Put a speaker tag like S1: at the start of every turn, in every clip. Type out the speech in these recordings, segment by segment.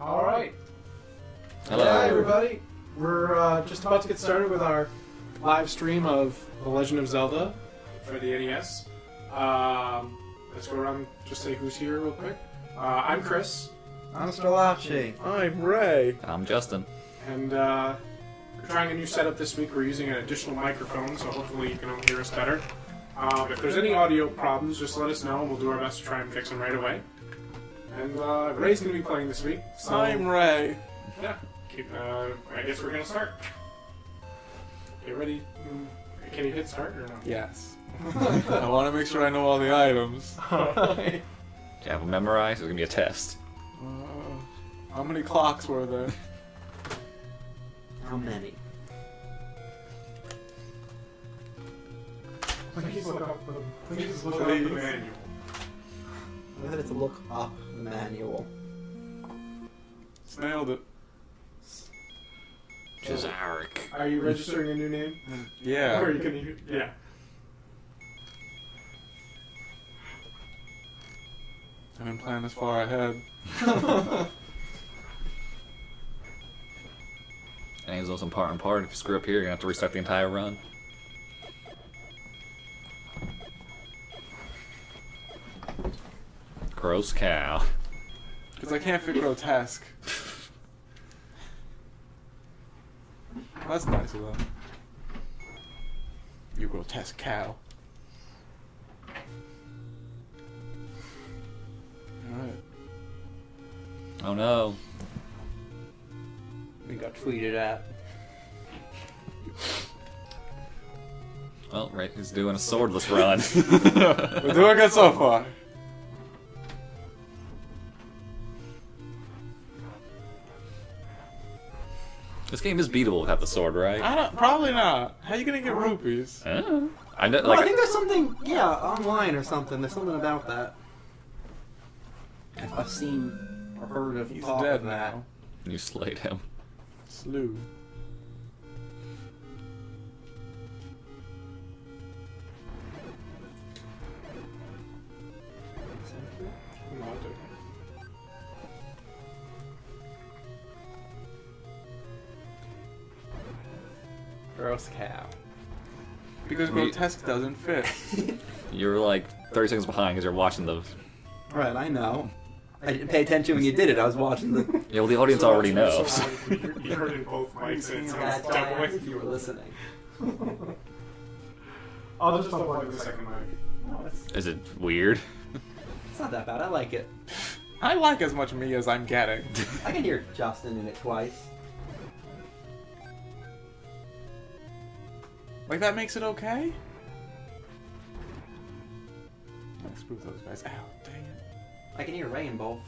S1: All right.
S2: Hello.
S1: Hi, everybody. We're just about to get started with our live stream of The Legend of Zelda for the NES. Let's go around and just say who's here real quick. I'm Chris.
S3: I'm Sterlacci.
S4: I'm Ray.
S2: I'm Justin.
S1: And we're trying a new setup this week. We're using an additional microphone, so hopefully you can all hear us better. If there's any audio problems, just let us know, and we'll do our best to try and fix them right away. And Ray's going to be playing this week. So,
S4: I'm Ray.
S1: Yeah. I guess we're going to start. Get ready. Can you hit start or no?
S4: Yes. I want to make sure I know all the items.
S1: Alright.
S2: Do you have them memorized? It's going to be a test.
S4: How many clocks were there?
S3: How many?
S1: Please look up the manual.
S3: I had to look up the manual.
S4: Nailed it.
S2: Jazaric.
S1: Are you registering a new name?
S4: Yeah.
S1: Or are you going to... Yeah.
S4: I didn't plan this far ahead.
S2: And he's also part and part. If you screw up here, you're going to have to restart the entire run. Gross cow.
S4: Because I can't fit grotesque. That's nice of them. You grotesque cow. Alright.
S2: Oh no.
S3: We got tweeted at.
S2: Well, right, he's doing a swordless run.
S4: We're doing good so far.
S2: This game is beatable without the sword, right?
S4: Probably not. How you gonna get rupees?
S2: I know,
S3: I
S2: like,
S3: think there's something, online or something. There's something about that. I've seen or heard of
S4: He's
S3: talk
S4: dead
S3: of that.
S4: now.
S2: you slayed him.
S4: Slew.
S3: Gross cow.
S4: Because grotesque doesn't fit.
S2: You're like 30 seconds behind because you're watching the...
S3: Right, I know. I didn't pay attention when you did it. I was watching the.
S2: Yeah, well, the audience already knows.
S1: You heard in both mics. It sounds
S3: That's why I asked
S1: doubling.
S3: if you were listening.
S1: I'll just unplug the second mic.
S3: No,
S2: Is it weird?
S3: it's not that bad. I like it.
S4: I like as much me as I'm getting.
S3: I can hear Justin in it twice.
S4: Like, that makes it okay? Oh, screw those guys. Ow, dang it.
S3: I can hear Ray in both.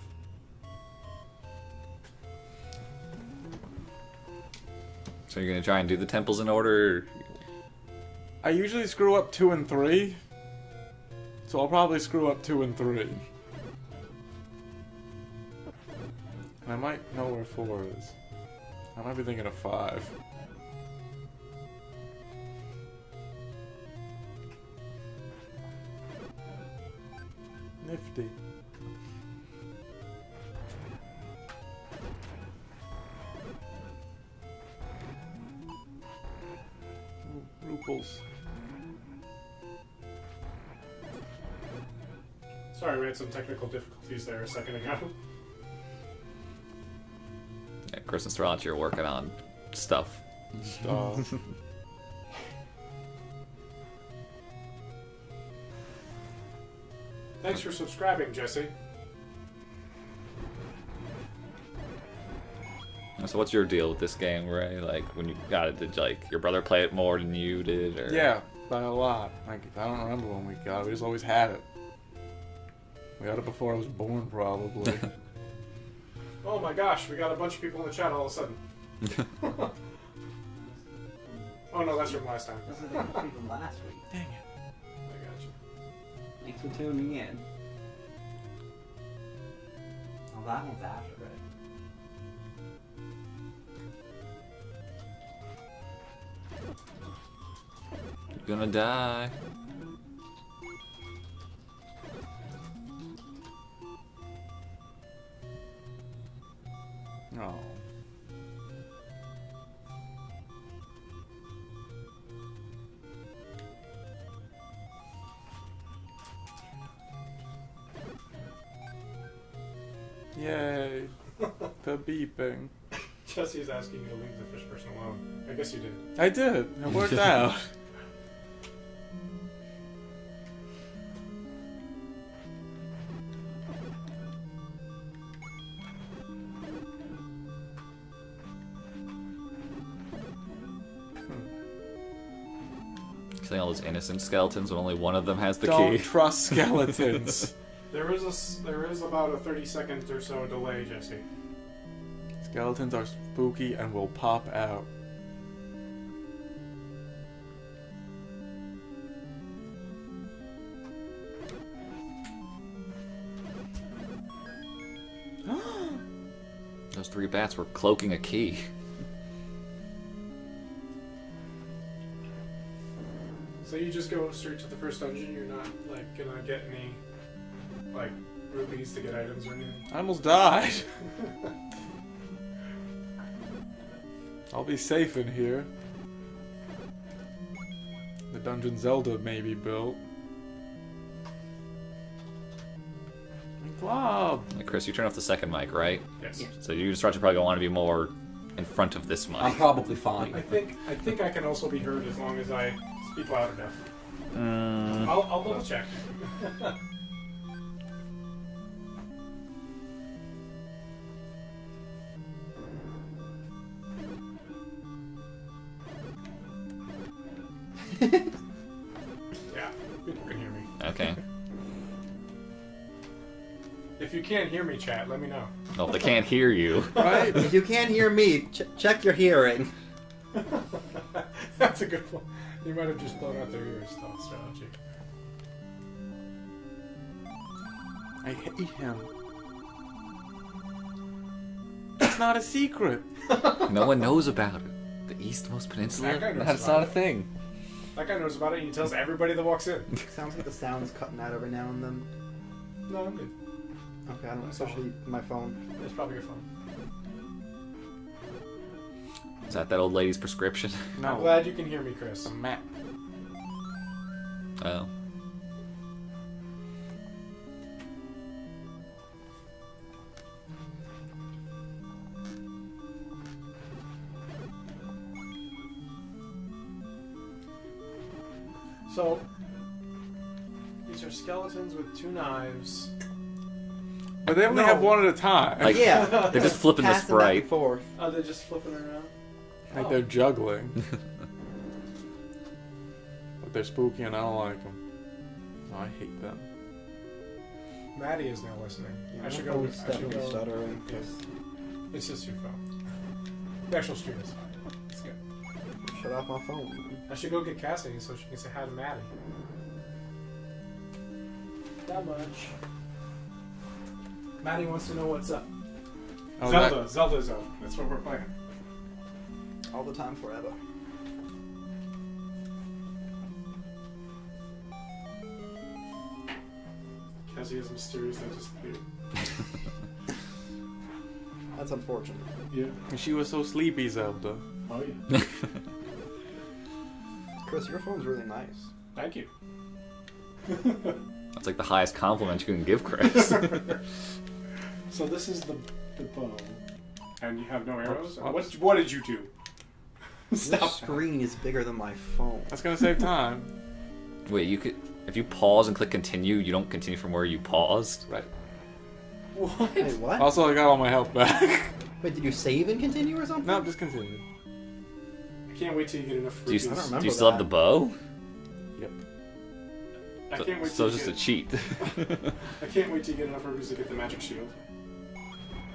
S2: So you're going to try and do the temples in order?
S4: I usually screw up 2 and 3. So I'll probably screw up 2 and 3. And I might know where 4 is. I might be thinking of 5. Nifty. Ruples.
S1: Sorry, we had some technical difficulties there a second ago.
S2: Yeah, Chris and Sterlacci are working on stuff.
S4: Stuff.
S1: Thanks for subscribing, Jesse.
S2: So what's your deal with this game, Ray? Like, when you got it, did like your brother play it more than you did? Or...
S4: Yeah, by a lot. Like, I don't remember when we got it. We just always had it. We got it before I was born, probably.
S1: Oh my gosh, we got a bunch of people in the chat all of a sudden. Oh no, that's from last time.
S3: This is from last week.
S4: Dang it.
S1: I got you.
S3: Thanks for tuning in. Oh, that one's after it.
S2: You're gonna die.
S4: Oh. Yay. The beeping.
S1: Jesse is asking you to leave the fish person alone. I guess you did.
S4: I did. It worked out.
S2: Killing all those innocent skeletons when only one of them has the
S4: Don't
S2: key.
S4: trust skeletons.
S1: There is about a 30-second or so delay, Jesse.
S4: Skeletons are spooky and will pop out.
S2: Those 3 bats were cloaking a key.
S1: So you just go straight to the first dungeon? You're not, like, gonna get any, like, rupees to get items or anything?
S4: I almost died. I'll be safe in here. The dungeon Zelda may be built. Club.
S2: Like, Chris, you turn off the second mic, right?
S1: Yes.
S3: Yeah.
S2: So you probably want to be more in front of this mic.
S3: I'm probably fine.
S1: I think I can also be heard as long as I speak loud enough. I'll double check. Yeah, people can hear me.
S2: Okay.
S1: If you can't hear me, chat, let me know.
S2: Well, if they can't hear you.
S4: Right?
S3: If you can't hear me, check your hearing.
S1: That's a good one. You might have just blown out their ears, though, Sterlacci.
S4: I hate him. It's not a secret.
S2: No one knows about it. The Eastmost Peninsula?
S1: That guy knows
S2: That's
S1: about
S2: not a
S1: it.
S2: thing.
S1: That guy knows about it and he tells everybody that walks in.
S3: Sounds like the sound's cutting out every now and then.
S1: No, I'm good.
S3: Okay, I don't know, especially my phone.
S1: It's probably your phone.
S2: Is that old lady's prescription?
S1: I'm
S4: No.
S1: glad you can hear me, Chris.
S4: The map.
S2: Oh.
S1: So, these are skeletons with 2 knives.
S4: But they only
S1: No.
S4: have one at a time.
S2: Like,
S3: Yeah.
S2: they're just flipping the
S3: Passing back and
S2: sprite.
S3: forth.
S1: Are they just flipping around?
S4: Like
S1: Oh.
S4: they're juggling. But they're spooky and I don't like them. So I hate them.
S1: Maddie is now listening.
S3: Yeah,
S1: I should
S3: my
S1: go.
S3: phone's definitely stuttering.
S1: It's just your phone. The actual stream is fine. It's good.
S3: Shut off my phone.
S1: I should go get Cassie so she can say hi to Maddie. That much. Maddie wants to know what's up.
S4: Oh,
S1: Zelda. Zelda's up. That's what we're playing.
S3: All the time, forever.
S1: Cassie is mysterious. That just disappeared.
S3: That's unfortunate.
S1: Yeah.
S4: And she was so sleepy, Zelda.
S1: Oh yeah.
S3: Chris, your phone's really nice.
S1: Thank you.
S2: That's like the highest compliment you can give Chris.
S1: So this is the bow, and you have no arrows.
S4: Whoops.
S1: What did you do?
S3: Your
S1: Stop.
S3: screen is bigger than my phone.
S4: That's gonna save time.
S2: Wait, you could... If you pause and click continue, you don't continue from where you paused?
S4: Right.
S1: What?
S3: Wait, what?
S4: Also, I got all my health back.
S3: Wait, did you save and continue or something?
S4: No, just continue.
S1: I can't wait till you get enough
S2: Do you,
S1: rupees.
S3: I don't remember
S2: do you still have
S3: that.
S2: the bow?
S4: Yep.
S1: I can't wait
S2: So
S1: till
S2: it's
S1: you
S2: just a cheat.
S1: I can't wait till you get enough rupees to get the magic shield.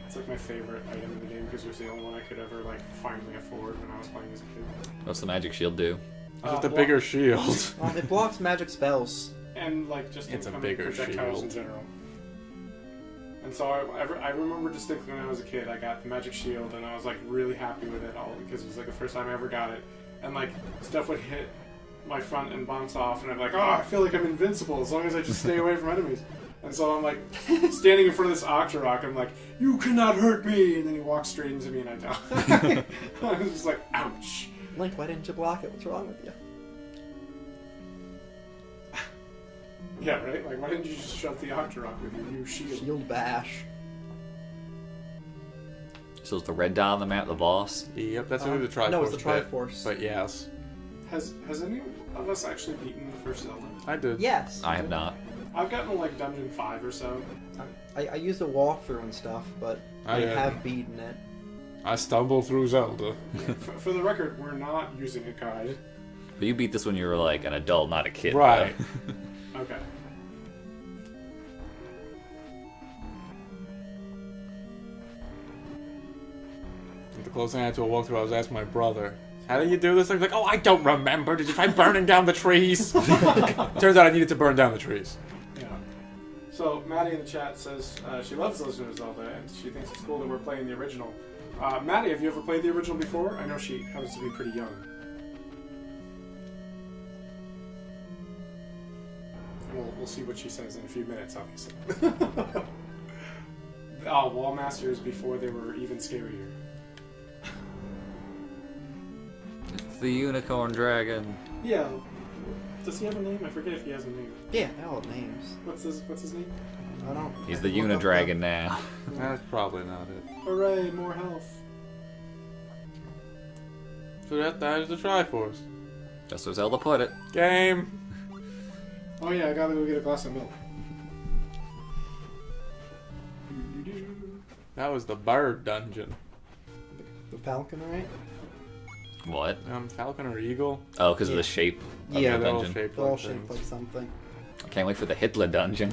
S1: It's like my favorite item in the game because it was the only one I could ever like finally afford when I was playing as a kid.
S2: What's the magic shield do?
S4: Just a
S1: Block-
S4: bigger shield.
S3: It blocks magic spells.
S1: and like just
S4: It's a
S1: incoming
S4: bigger
S1: projectiles in
S4: shield.
S1: general. And so I remember distinctly when I was a kid, I got the magic shield and I was like really happy with it all because it was like the first time I ever got it. And like stuff would hit my front and bounce off, and I'm like, oh, I feel like I'm invincible as long as I just stay away from enemies. And so I'm like standing in front of this Octorok. I'm like, "You cannot hurt me!" And then he walks straight into me, and I die. I was just like, "Ouch!"
S3: Link, why didn't you block it? What's wrong with you?
S1: Yeah, right. Like, why didn't you just shove the Octorok with your new shield?
S3: Shield bash.
S2: So is the red dot on the map the boss?
S4: Yep, that's only the Triforce.
S3: No, it's the
S4: bit,
S3: Triforce.
S4: But yes.
S1: Has any of us actually beaten the first Zelda?
S4: I did.
S3: Yes.
S2: I have not.
S1: I've gotten to like Dungeon 5 or so.
S3: I used a walkthrough and stuff, but I have beaten it.
S4: I stumbled through Zelda.
S1: For the record, we're not using a guide.
S2: But you beat this when you were like an adult, not a kid.
S4: Right.
S1: Okay.
S4: The closest thing I had to a walkthrough, I was asking my brother, "How do you do this?" I was like, "Oh, I don't remember. Did you try burning down the trees?" Turns out I needed to burn down the trees.
S1: Yeah. So Maddie in the chat says she loves Legend of Zelda and she thinks it's cool that we're playing the original. Maddie, have you ever played the original before? I know she happens to be pretty young. We'll see what she says in a few minutes, obviously. Wall Masters before they were even scarier.
S2: It's the unicorn dragon.
S1: Yeah. Does he have a name? I forget if he has a name.
S3: Yeah, they all have names.
S1: What's his name?
S3: I don't.
S2: He's the Unidragon now.
S4: That's probably not it.
S1: Hooray, more health.
S4: So that is the Triforce.
S2: Just as Zelda put it.
S4: Game!
S1: Oh yeah, I gotta go get a glass of milk.
S4: That was the bird dungeon.
S3: The Falcon, right?
S2: What?
S4: Falcon or eagle?
S2: Oh, because of the shape of
S3: Yeah,
S2: the
S4: they're all
S2: dungeon.
S4: shaped
S3: They're all
S4: like
S3: shaped
S4: things.
S3: like something.
S2: I can't wait for the Hitler dungeon.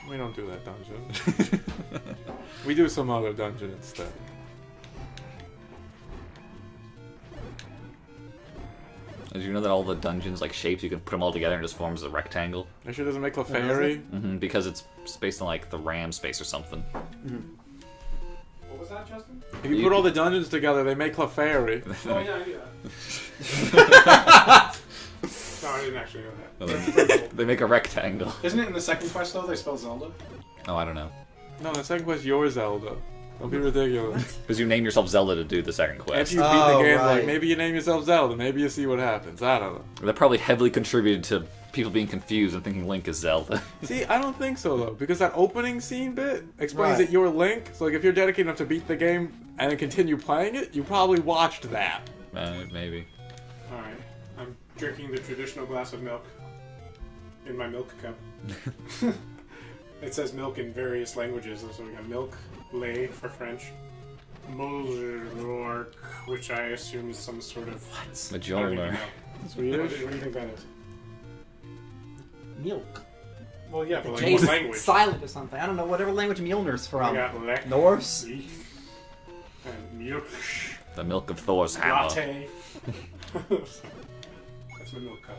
S4: We don't do that dungeon. We do some other dungeon instead.
S2: Did you know that all the dungeons, like shapes, you can put them all together and it just forms a rectangle?
S4: Make sure it doesn't make Clefairy.
S2: Because it's based on like the RAM space or something.
S1: What was that, Justin?
S4: If you put all the dungeons together, they make Clefairy.
S1: Oh yeah, I knew that. No, I didn't actually know that.
S2: They make a rectangle.
S1: Isn't it in the second quest though? They spell Zelda.
S2: Oh, I don't know.
S4: No, the second quest, your Zelda. Don't be ridiculous.
S2: Because you name yourself Zelda to do the second
S4: After
S2: quest.
S4: you beat the game,
S3: right.
S4: like, maybe you name yourself Zelda, maybe you see what happens. I don't know.
S2: That probably heavily contributed to people being confused and thinking Link is Zelda.
S4: See, I don't think so, though, because that opening scene bit explains
S3: Right.
S4: that you're Link, so like if you're dedicated enough to beat the game and then continue playing it, you probably watched that.
S2: Maybe.
S1: Alright. I'm drinking the traditional glass of milk in my milk cup. It says milk in various languages, so we got milk, lait for French, Mollerk, which I assume is some sort of... I don't even
S2: Majolner.
S1: know.
S4: Swedish?
S1: What do you think that is?
S3: Milk.
S1: Well, yeah, but like
S3: Jay's
S1: what language?
S3: silent or something. I don't know, whatever language Mjolnir's
S1: We
S3: from.
S1: got lek,
S3: Norse?
S1: Leek, and milk,
S2: The milk of Thor's hammer.
S1: latte. That's my milk cup.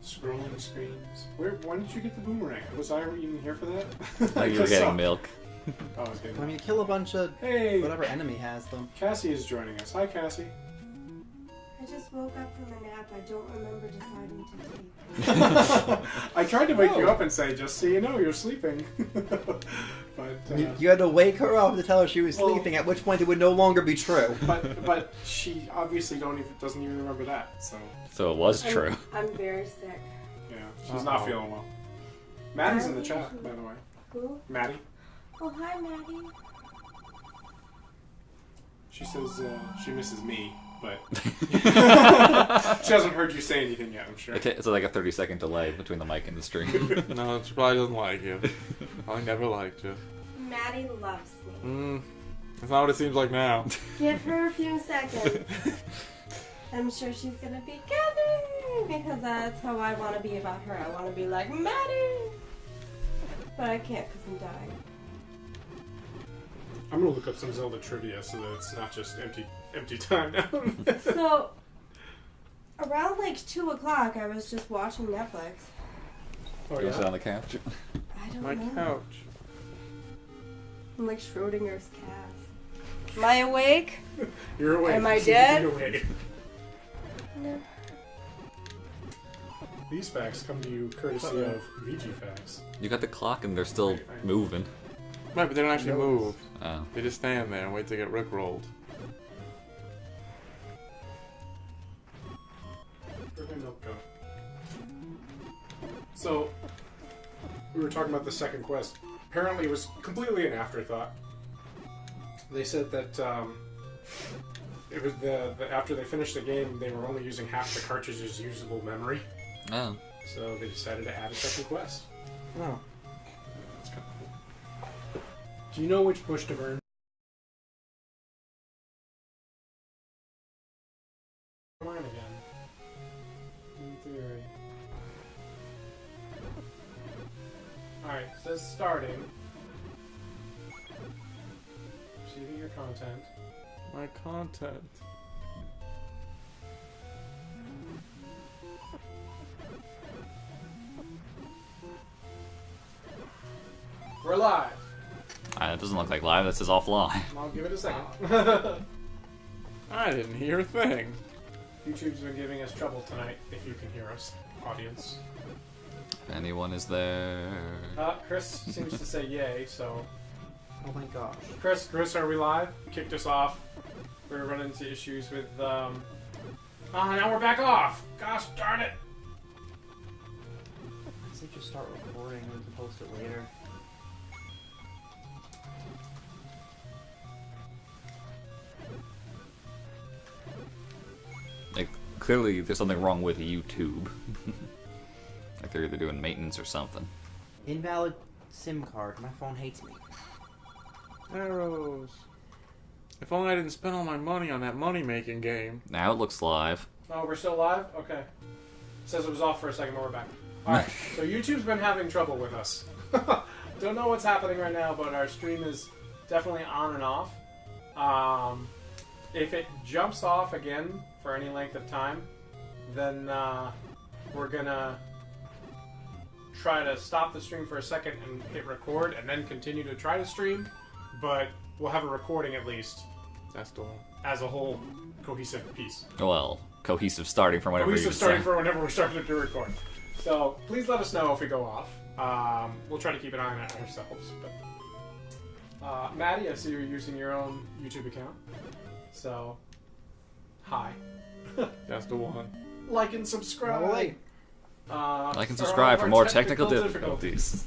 S1: Scrolling screens. When did you get the boomerang? Was I even here for that?
S2: Oh, you were getting milk.
S1: Oh, I was getting
S3: When you kill a bunch of
S1: Hey!
S3: whatever enemy has them.
S1: Cassie is joining us. Hi, Cassie.
S5: I just woke up from a nap. I don't remember deciding to take.
S1: I tried to wake you up and say, just so you know, you're sleeping. But
S3: You had to wake her up to tell her she was
S1: Well-
S3: sleeping, at which point it would no longer be true.
S1: but she obviously doesn't even remember that. So
S2: So it was true.
S5: I'm very sick.
S1: yeah, she's not feeling well. Maddie's in the chat, by the way.
S5: Who?
S1: Maddie.
S5: Oh, hi, Maddie.
S1: She says she misses me, but she hasn't heard you say anything yet. I'm sure.
S2: It's like a 30-second delay between the mic and the stream.
S4: No, she probably doesn't like you. Probably never liked you.
S5: Maddie loves me.
S4: That's not what it seems like now.
S5: Give her a few seconds. I'm sure she's gonna be Cassie because that's how I want to be about her. I want to be like Maddie, but I can't because I'm dying.
S1: I'm gonna look up some Zelda trivia so that it's not just empty time now.
S5: So, around like 2 o'clock, I was just watching Netflix,
S1: Oh,
S2: You want to sit
S1: yeah?
S2: on the couch?
S5: I don't
S4: My
S5: know.
S4: couch.
S5: I'm like Schrodinger's cat. Am I awake?
S1: You're awake.
S5: Am I
S1: You're
S5: dead?
S1: awake.
S5: No.
S1: These facts come to you courtesy of VG Facts.
S2: You got the clock and they're still moving.
S4: Right, but they don't actually move.
S2: Oh.
S4: They just stand there and wait to get rickrolled.
S1: Where'd my milk go? So, we were talking about the second quest. Apparently it was completely an afterthought. They said that it was after they finished the game, they were only using half the cartridge's usable memory.
S2: Oh.
S1: So they decided to add a second quest.
S3: Oh.
S1: That's kind of cool. Do you know which bush to burn? Mine again. In theory. Alright, says starting. Receiving your content.
S4: My content.
S1: We're live!
S2: It doesn't look like live, this is offline.
S1: I'll give it a second.
S4: I didn't hear a thing.
S1: YouTube's been giving us trouble tonight, if you can hear us, audience.
S2: If anyone is there.
S1: Chris seems to say yay, so...
S3: Oh my gosh.
S1: Chris, are we live? You kicked us off. We were running into issues with, Oh, now we're back off! Gosh darn it!
S3: I say just start recording and we can post it later.
S2: Like, clearly there's something wrong with YouTube. Like they're either doing maintenance or something.
S3: Invalid SIM card. My phone hates me.
S4: Arrows. If only I didn't spend all my money on that money-making game.
S2: Now it looks live.
S1: Oh, we're still live? Okay. It says it was off for a second, but we're back. Alright, so YouTube's been having trouble with us. Don't know what's happening right now, but our stream is definitely on and off. If it jumps off again for any length of time, then we're gonna try to stop the stream for a second and hit record and then continue to try to stream, but we'll have a recording at least
S4: That's the one.
S1: as a whole cohesive piece.
S2: Well, cohesive starting from whenever
S1: Cohesive
S2: you
S1: starting
S2: say.
S1: for whenever we started to record. So please let us know if we go off. We'll try to keep an eye on it ourselves. But Maddie, I see you're using your own YouTube account. So, hi.
S4: That's the one.
S1: Like and subscribe.
S3: No way.
S2: Like and
S1: for all
S2: subscribe
S1: of
S2: for
S1: our
S2: more technical difficulties.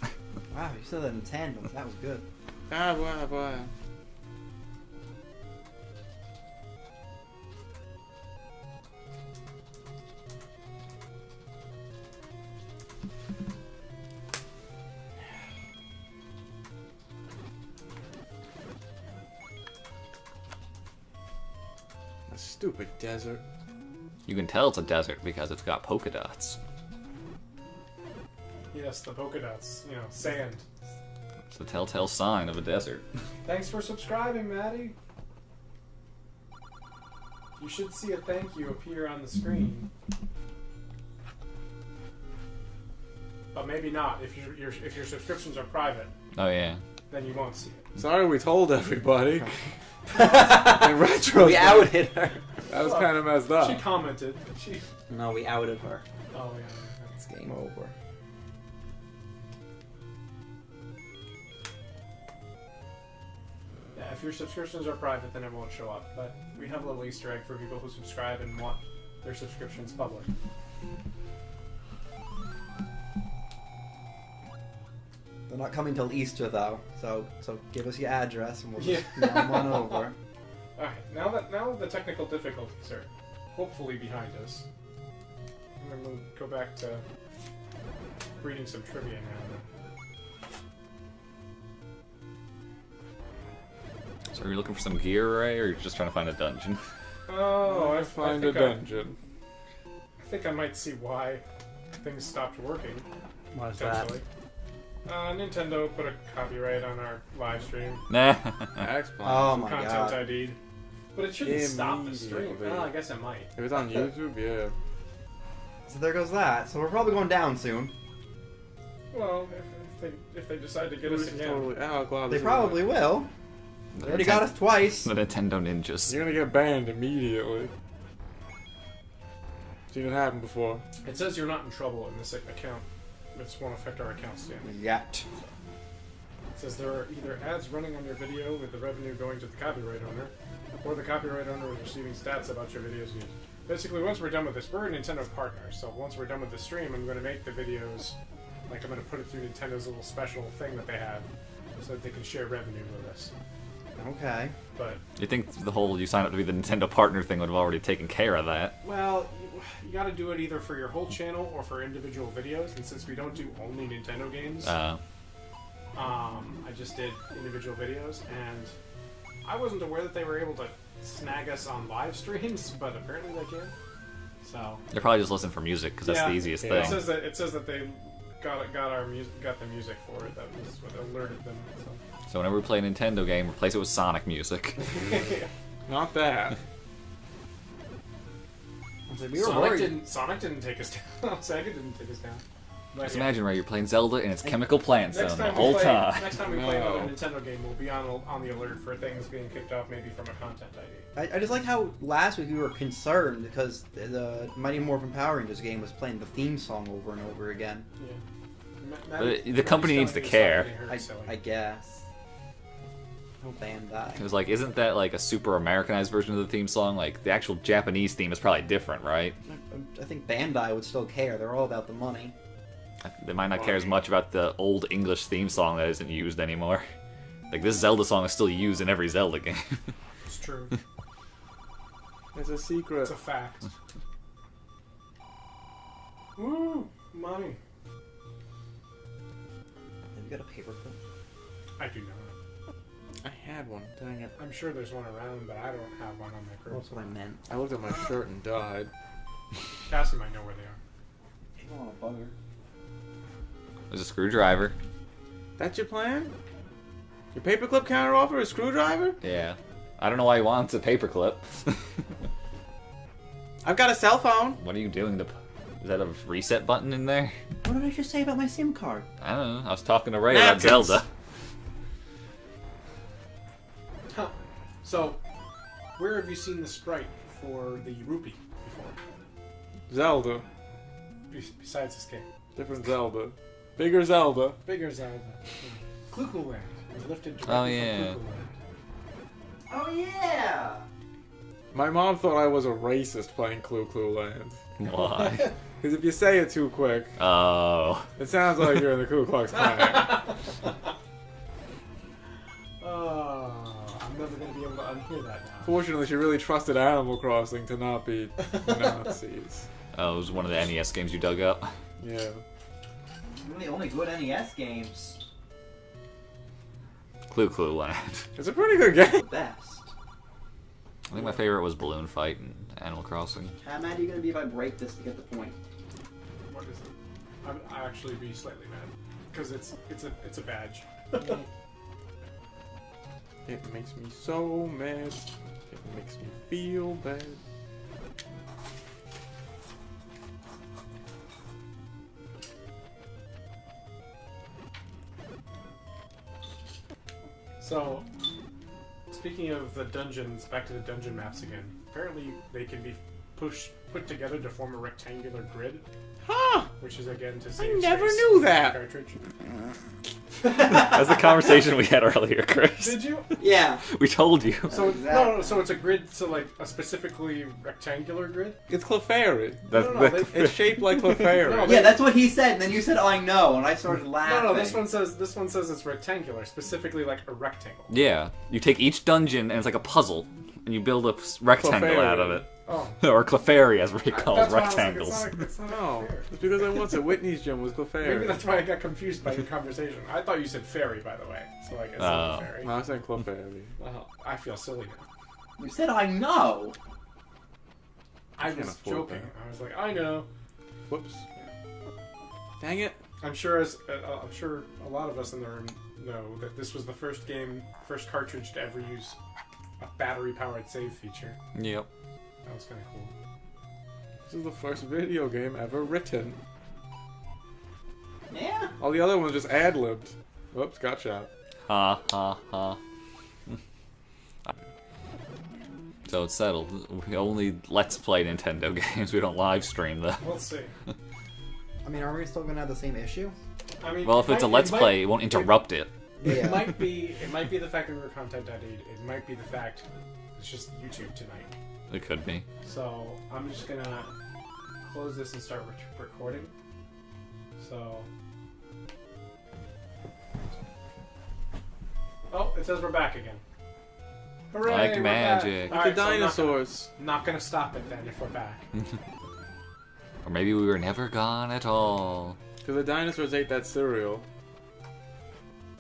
S3: Wow, you said that in tandem. That was good.
S4: Ah, boy, boy. A stupid desert.
S2: You can tell it's a desert because it's got polka dots.
S1: Yes, the polka dots. You know, sand.
S2: It's the telltale sign of a desert.
S1: Thanks for subscribing, Maddie. You should see a thank you appear on the screen. But maybe not. If your subscriptions are private,
S2: Oh yeah.
S1: then you won't see it.
S4: Sorry we told everybody. In retro,
S3: We outed her.
S4: that was kind of messed up.
S1: She commented. She.
S3: No, we outed her.
S1: Oh yeah.
S3: It's game over.
S1: Yeah, if your subscriptions are private, then it won't show up. But we have a little Easter egg for people who subscribe and want their subscriptions public.
S3: They're not coming till Easter though, so give us your address and we'll just
S1: Yeah.
S3: run one over.
S1: Alright, now that the technical difficulties are hopefully behind us, I'm gonna go back to reading some trivia now.
S2: So are you looking for some gear, Ray, or are you just trying to find a dungeon?
S1: Oh, I
S4: Find a
S1: think
S4: dungeon.
S1: I think I might see why things stopped working.
S3: What is that?
S1: Potentially. Nintendo put a copyright on our live stream.
S2: Nah.
S4: X-Plane.
S3: Oh my
S1: Content
S3: god.
S1: ID. But it shouldn't stop the stream.
S4: Immediately.
S1: Well, I guess it might.
S4: If it's on YouTube, yeah.
S3: So there goes that. So we're probably going down soon.
S1: Well, if they decide to get us again.
S4: Totally, oh, glad
S3: They
S4: this is
S3: probably will.
S2: The
S3: They already got us twice.
S2: The Nintendo Ninjas.
S4: You're gonna get banned immediately. Seen it happen before.
S1: It says you're not in trouble in this account. This won't affect our account standing.
S3: Yet.
S1: It says there are either ads running on your video with the revenue going to the copyright owner, or the copyright owner is receiving stats about your videos used. Basically, once we're done with this, we're a Nintendo partner, so once we're done with the stream, I'm going to make the videos, like I'm going to put it through Nintendo's little special thing that they have, so that they can share revenue with us.
S3: Okay.
S1: But,
S2: You think the whole you sign up to be the Nintendo partner thing would have already taken care of that?
S1: well, you got to do it either for your whole channel or for individual videos, and since we don't do only Nintendo games, I just did individual videos, and I wasn't aware that they were able to snag us on live streams, but apparently they can. So
S2: They're probably just listening for music because that's the easiest
S1: It
S2: thing.
S1: says that they got the music for it. That was what alerted them.
S2: So whenever we play a Nintendo game, replace it with Sonic music.
S4: Not that.
S3: We were worried.
S1: Sonic didn't take us down. Sega didn't take us down. But
S2: Just
S1: yeah.
S2: imagine, right? You're playing Zelda and it's Chemical Plant Zone the
S1: we
S2: whole
S1: play,
S2: time.
S1: Next time we play another
S4: No.
S1: Nintendo game, we'll be on the alert for things being kicked off, maybe from a content ID.
S3: I just like how last week we were concerned because the Mighty Morphin Power Rangers game was playing the theme song over and over again.
S1: Yeah.
S2: But the company needs to care.
S3: I guess. Oh, Bandai.
S2: It was like, isn't that like a super Americanized version of the theme song? Like, the actual Japanese theme is probably different, right?
S3: I think Bandai would still care. They're all about the money.
S2: They might not care as much about the old English theme song that isn't used anymore. Like, this Zelda song is still used in every Zelda game.
S1: It's true.
S4: It's a secret.
S1: It's a fact. Woo! Money.
S3: Have you got a paperclip?
S1: I do not.
S4: I had one. Dang it.
S1: I'm sure there's one around, but I don't have one on my
S3: Well,
S1: crib.
S3: that's what I meant.
S4: I looked at my shirt and died.
S1: Cassie might know where they are.
S3: People want a bugger.
S2: There's a screwdriver.
S4: That's your plan? Your paperclip counter offer a screwdriver?
S2: Yeah. I don't know why he wants a paperclip.
S4: I've got a cell phone.
S2: What are you doing? Is that a reset button in there?
S3: What did I just say about my SIM card?
S2: I don't know. I was talking to Ray
S4: Napkins.
S2: about Zelda.
S1: Huh. So, where have you seen the sprite for the rupee before?
S4: Zelda.
S1: Besides this game.
S4: Different Zelda. Bigger Zelda.
S1: Bigger Zelda. Clue Land was lifted directly
S2: Oh,
S1: from
S2: yeah.
S1: Clue Land.
S3: Oh yeah!
S4: My mom thought I was a racist playing Clue Land.
S2: Why?
S4: Because if you say it too quick,
S2: Oh.
S4: it sounds like you're in the Ku Klux Klan.
S1: Oh, I'm never going to be able to unhear that now.
S4: Fortunately, she really trusted Animal Crossing to not be Nazis.
S2: Oh, it was one of the NES games you dug up.
S4: Yeah.
S3: One of the only good NES games.
S2: Clue Land.
S4: It's a pretty good game.
S3: The best.
S2: I think my favorite was Balloon Fight and Animal Crossing.
S3: How mad are you gonna be if I break this to get the point?
S1: What is it? I'll actually be slightly mad. Because it's a badge.
S4: It makes me so mad. It makes me feel bad.
S1: So, speaking of the dungeons, back to the dungeon maps again. Apparently, they can be put together to form a rectangular grid,
S4: Huh!
S1: which is again to save
S4: never
S1: space
S4: knew
S1: on the
S4: that.
S1: cartridge.
S2: That's the conversation we had earlier, Chris.
S1: Did you?
S3: Yeah.
S2: We told you.
S1: So
S3: Exactly.
S1: no, so it's a grid, so like a specifically rectangular grid.
S4: It's Clefairy.
S1: No,
S4: It's shaped like Clefairy.
S1: No,
S3: Yeah, that's what he said, and then you said, I know, and I started laughing.
S1: No, this one says it's rectangular, specifically like a rectangle.
S2: Yeah. You take each dungeon and it's like a puzzle, and you build a rectangle
S4: Clefairy.
S2: out of it.
S1: Oh,
S2: Or Clefairy, as Ray calls
S1: that's why I was
S2: rectangles.
S1: like, it's not
S4: No,
S1: fair.
S4: it's because I once at Whitney's gym was
S1: Maybe
S4: Clefairy.
S1: that's why I got confused by your conversation. I thought you said fairy, by the way. So I guess
S2: Oh.
S1: it's fairy.
S4: No, I said Clefairy.
S1: Well, I feel silly now.
S3: You said, I know.
S1: I
S4: can't
S1: was
S4: afford
S1: joking.
S4: that.
S1: I was like, I know.
S4: Whoops. Dang it.
S1: I'm sure a lot of us in the room know that this was the first cartridge to ever use a battery-powered save feature.
S2: Yep.
S1: That was kind of cool.
S4: This is the first video game ever written.
S3: Yeah.
S4: All the other ones just ad-libbed. Whoops, got shot.
S2: Ha ha ha. So it's settled. We only let's play Nintendo games. We don't live stream them.
S1: We'll see.
S3: I mean, are we still gonna have the same issue?
S1: I mean,
S2: Well, if it's a let's play, it won't interrupt it.
S1: It
S3: Yeah.
S1: might be. It might be the fact that we were content ID. It might be the fact it's just YouTube tonight.
S2: It could be.
S1: So I'm just gonna close this and start recording. So. Oh, it says we're back again. Hooray,
S2: Like
S1: we're
S2: magic.
S1: back.
S4: The
S1: Alright, so I'm
S4: dinosaurs.
S1: not gonna stop it then if we're back.
S2: Or maybe we were never gone at all.
S4: Because the dinosaurs ate that cereal.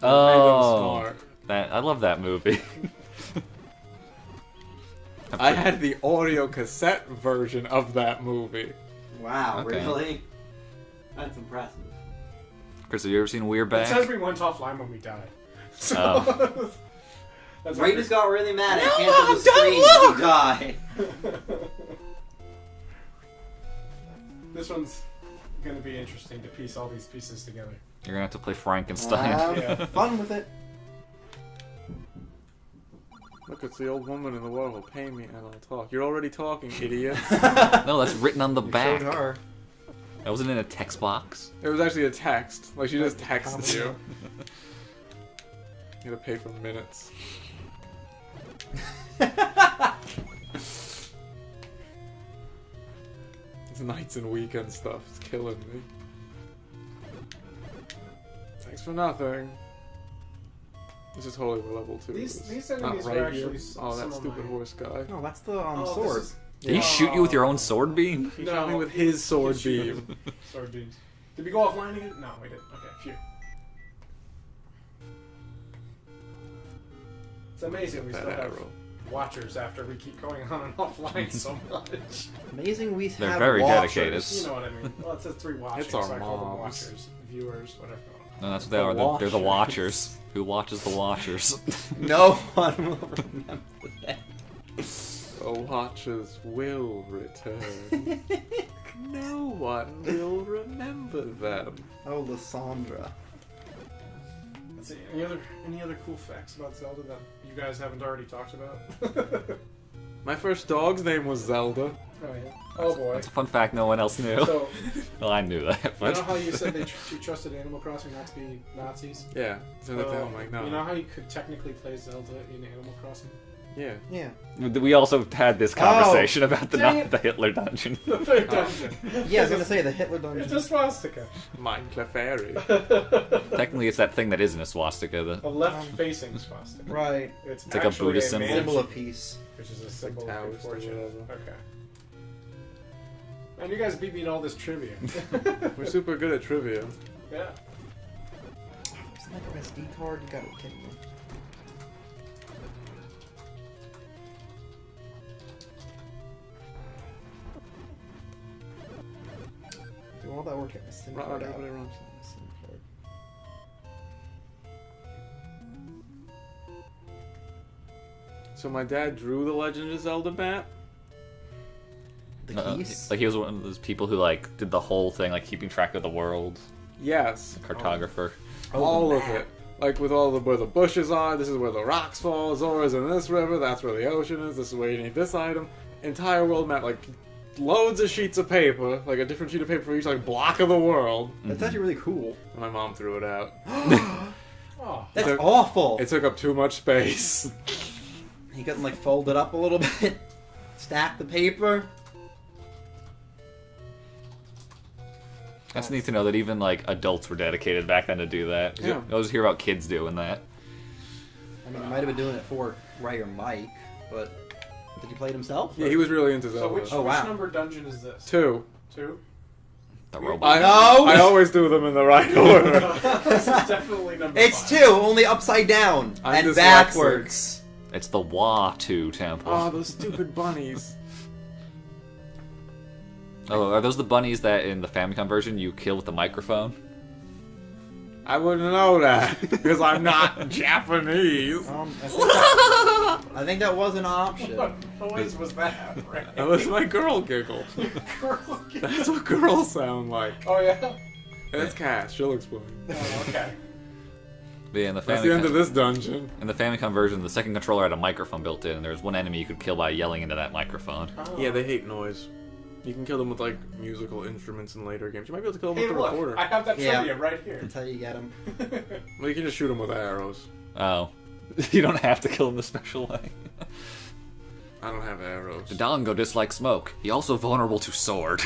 S2: Oh,
S4: Made them smart.
S2: I love that movie.
S4: I had the audio cassette version of that movie.
S3: Wow,
S2: Okay.
S3: really? That's impressive.
S2: Chris, have you ever seen We're
S1: It
S2: Back?
S1: says we went offline when we died. So
S2: Oh.
S1: that's
S3: Ray
S1: what
S3: just got really mad and canceled the screen to die.
S1: This one's gonna be interesting to piece all these pieces together.
S2: You're gonna have to play Frankenstein.
S3: Have
S1: Yeah.
S3: fun with it.
S4: Look, it's the old woman in the world who'll pay me and I'll talk. You're already talking, idiot.
S2: No, that's written on the back.
S3: Showed her.
S2: That wasn't in a text box.
S4: It was actually a text. Like, she just texted you. You gotta pay for minutes. It's nights and weekend stuff. It's killing me. Thanks for nothing. This is totally level 2.
S1: These
S4: It's
S1: enemies
S4: not
S1: were
S4: right here.
S1: actually
S4: Oh,
S1: some
S4: that
S1: of
S4: stupid
S1: my-
S4: horse guy.
S3: No, that's the
S1: Oh, this
S3: sword.
S1: is-
S2: Did he shoot you with your own sword beam?
S4: He shot me with his sword beam.
S1: Sword beams. Did we go offline again? No, we didn't. Okay, phew. It's amazing we
S4: That
S1: still have
S4: arrow.
S1: watchers after we keep going on and offline so much.
S3: Amazing we
S2: They're
S3: have
S2: very
S3: watchers.
S2: dedicated.
S1: You know what I mean? Well, it says 3 watching,
S4: It's our
S1: so I call them
S4: moms.
S1: watchers, viewers, whatever.
S2: No, that's what they
S4: The
S2: are. They're the
S4: Watchers.
S2: Watchers. Who watches the Watchers?
S3: No one will remember that.
S4: The watchers will return. No one will remember them.
S3: Oh, Lysandra.
S1: Let's see, any other cool facts about Zelda that you guys haven't already talked about?
S4: My first dog's name was Zelda.
S1: Oh yeah. Oh boy.
S2: That's a fun fact no one else knew.
S1: So,
S2: Well, I knew that,
S1: you
S2: but
S1: know how you said you trusted Animal Crossing not to be Nazis?
S4: Yeah, so that I'm like, no.
S1: You know how you could technically play Zelda in Animal Crossing?
S4: Yeah.
S3: Yeah.
S2: we also had this conversation about the
S1: dang it.
S2: the Hitler dungeon.
S1: The third dungeon.
S3: Yeah, I was gonna say the Hitler dungeon.
S1: It's a swastika.
S4: Minecraft Fairy.
S2: Technically, it's that thing that isn't a swastika.
S1: A left-facing swastika.
S3: Right.
S1: It's
S2: like a
S1: actually
S2: Buddhist symbol.
S3: Symbol
S1: manji,
S3: of peace.
S1: which is a symbol of good
S4: Taoist or
S1: fortune.
S4: whatever.
S1: Okay. Man, you guys beat me in all this trivia.
S4: We're super good at trivia.
S1: Yeah.
S3: Is that like an SD card? You gotta be kidding me. Do all that work at my SIM
S4: Right,
S3: card
S4: right,
S3: out.
S4: right, right.
S3: SIM card.
S4: So my dad drew the Legend of Zelda map.
S3: The keys?
S2: Like he was one of those people who like did the whole thing, like keeping track of the world,
S4: Yes.
S2: cartographer.
S4: All of it. Like with all the where the bushes are, this is where the rocks fall, Zora's in this river, that's where the ocean is, this is where you need this item. Entire world map, like loads of sheets of paper, like a different sheet of paper for each like block of the world.
S3: That's actually really cool.
S4: And my mom threw it out.
S1: Oh.
S3: That's
S4: Took-
S3: awful!
S4: It took up too much space.
S3: He couldn't like fold it up a little bit, stack the paper.
S2: That's neat to know that even like adults were dedicated back then to do that. 'Cause
S4: Yeah.
S2: You always hear about kids doing that.
S3: I mean, he might have been doing it for Ray or Mike, but did he play it himself?
S4: Yeah, he was really into
S1: So
S4: Zelda.
S1: which,
S3: Oh, wow.
S1: which number dungeon is this?
S4: 2.
S1: 2?
S2: The robot.
S3: No!
S4: I always do them in the right order.
S1: This is definitely number
S3: It's
S1: 5.
S3: 2, only upside down
S4: I'm
S3: and
S4: dyslexic.
S3: backwards.
S2: It's the Wa-Tu temple.
S4: Oh, those stupid bunnies.
S2: Oh, are those the bunnies that in the Famicom version you kill with the microphone?
S4: I wouldn't know that because I'm not Japanese.
S3: I think that was an option.
S1: What noise was that? Right?
S4: That was my girl giggle.
S1: Girl,
S4: That's what girls sound like.
S1: oh yeah.
S4: That's Cass. She'll explain.
S1: Oh, okay.
S2: But yeah, in the
S4: That's the end of
S2: Famicom,
S4: this dungeon.
S2: in the Famicom version, the second controller had a microphone built in, and there was one enemy you could kill by yelling into that microphone.
S1: Oh.
S4: Yeah, they hate noise. You can kill them with like musical instruments in later games. You might be able to kill them
S1: Hey,
S4: with the
S1: look,
S4: recorder.
S1: I have that
S3: Yeah.
S1: trivia right here.
S3: That's how you get them.
S4: Well, you can just shoot them with arrows.
S2: Oh. You don't have to kill him the special way.
S4: I don't have arrows.
S2: Dodongo dislikes smoke. He also vulnerable to sword.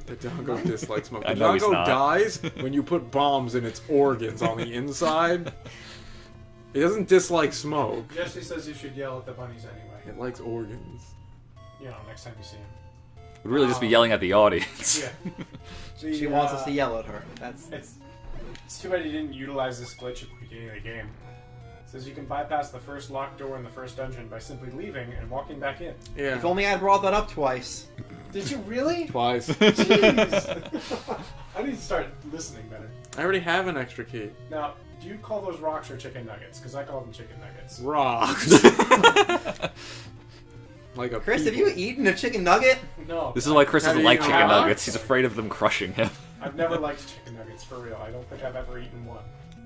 S4: The Dodongo dislikes smoke.
S2: I
S4: The
S2: know he's
S4: Dodongo
S2: not.
S4: dies when you put bombs in its organs on the inside. It doesn't dislike smoke.
S1: Jesse says you should yell at the bunnies anyway.
S4: It likes organs.
S1: You know, next time you see him.
S2: Would really just be yelling at the audience.
S1: Yeah.
S3: She wants us to yell at her. That's
S1: It's too bad you didn't utilize this glitch at the beginning of the game. It says you can bypass the first locked door in the first dungeon by simply leaving and walking back in.
S4: Yeah.
S3: If only I brought that up twice.
S1: Did you really?
S4: Twice.
S1: Jeez. I need to start listening better.
S4: I already have an extra key.
S1: Now, do you call those rocks or chicken nuggets? Because I call them chicken nuggets.
S4: Rocks. Like a
S3: Chris, have
S4: people.
S3: you eaten a chicken nugget?
S1: No.
S2: This is why Chris
S4: Have
S2: doesn't
S4: you
S2: like
S4: eaten
S2: chicken
S4: rocks?
S2: nuggets. He's afraid of them crushing him.
S1: I've never liked chicken nuggets, for real. I don't think I've ever eaten one.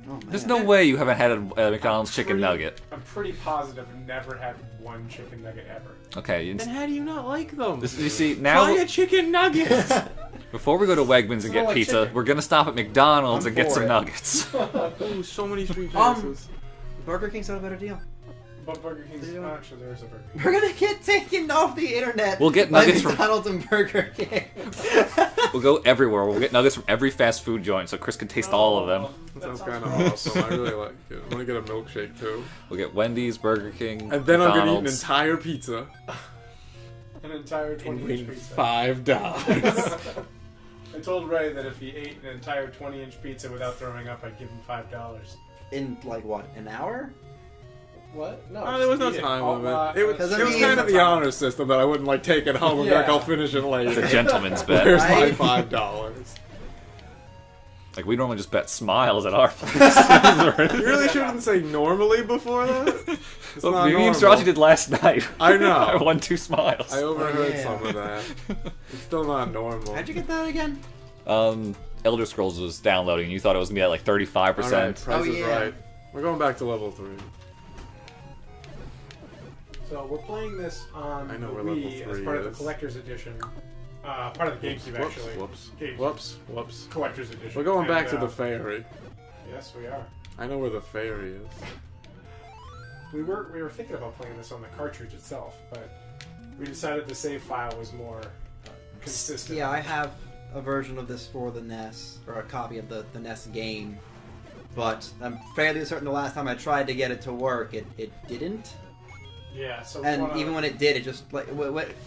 S3: Oh, man.
S2: There's no way you haven't had a McDonald's chicken
S1: Pretty-
S2: nugget.
S1: I'm pretty positive I've never had one chicken nugget ever.
S2: Okay,
S4: Then how do you not like them?
S2: you see,
S4: Try
S2: now,
S4: a chicken nugget.
S2: before we go to Wegmans and get
S1: like
S2: pizza,
S1: chicken.
S2: we're gonna stop at McDonald's
S3: I'm
S2: and get
S3: for
S2: some
S3: it.
S2: nuggets.
S4: Ooh, so many street
S3: Um,
S4: passes.
S3: Burger King's not a better deal.
S1: But Burger King's...
S3: They don't-
S1: Actually, there's a Burger King.
S3: We're gonna get taken off the internet.
S2: We'll get
S3: by
S2: nuggets from-
S3: McDonald's and Burger King.
S2: We'll go everywhere. We'll get nuggets from every fast food joint so Chris can taste all of them.
S4: That sounds kind of awesome. I really like it. I want to get a milkshake too.
S2: We'll get Wendy's, Burger King,
S4: And then I'm gonna eat an
S2: McDonald's.
S4: entire pizza
S1: An entire 20-inch
S4: in
S1: pizza.
S4: $5.
S1: I told Ray that if he ate an entire 20-inch pizza without throwing up, I'd give him $5.
S3: In like what, an hour?
S1: What? No.
S4: Oh, there was no
S1: just eat
S4: time
S1: Oh,
S4: limit. It was,
S3: Because I
S4: it was
S3: mean-
S4: kind of the honor system that I wouldn't like take it home and be like,
S1: Yeah.
S4: I'll finish it
S2: It's a
S4: later.
S2: gentleman's bet.
S4: Here's my
S3: Right?
S4: $5.
S2: Like, we normally just bet smiles at our place.
S4: You really shouldn't say normally before that. It's
S2: Well,
S4: not
S2: me and
S4: normal.
S2: Sterlacci did last night.
S4: I know.
S2: I won 2 smiles.
S4: I overheard
S3: Oh, yeah.
S4: some of that. It's still not normal.
S3: How'd you get that again?
S2: Elder Scrolls was downloading, and you thought it was gonna be at like 35%.
S4: Alright, Price
S3: Oh,
S4: is
S3: yeah.
S4: Right. We're going back to level 3.
S1: So we're playing this on
S4: I know
S1: the
S4: where level
S1: Wii as
S4: 3
S1: part of the
S4: is.
S1: collector's edition. Part of the GameCube,
S4: Whoops,
S1: actually.
S4: whoops,
S1: GameCube.
S4: whoops, whoops.
S1: Collector's edition.
S4: We're going back
S1: And,
S4: to the ferry.
S1: Yes, we are.
S4: I know where the ferry is.
S1: We were thinking about playing this on the cartridge itself, but we decided the save file was more consistent.
S3: Yeah, I have a version of this for the NES, or a copy of the NES game, but I'm fairly certain the last time I tried to get it to work, it didn't.
S1: Yeah. So
S3: And even when it did, it just like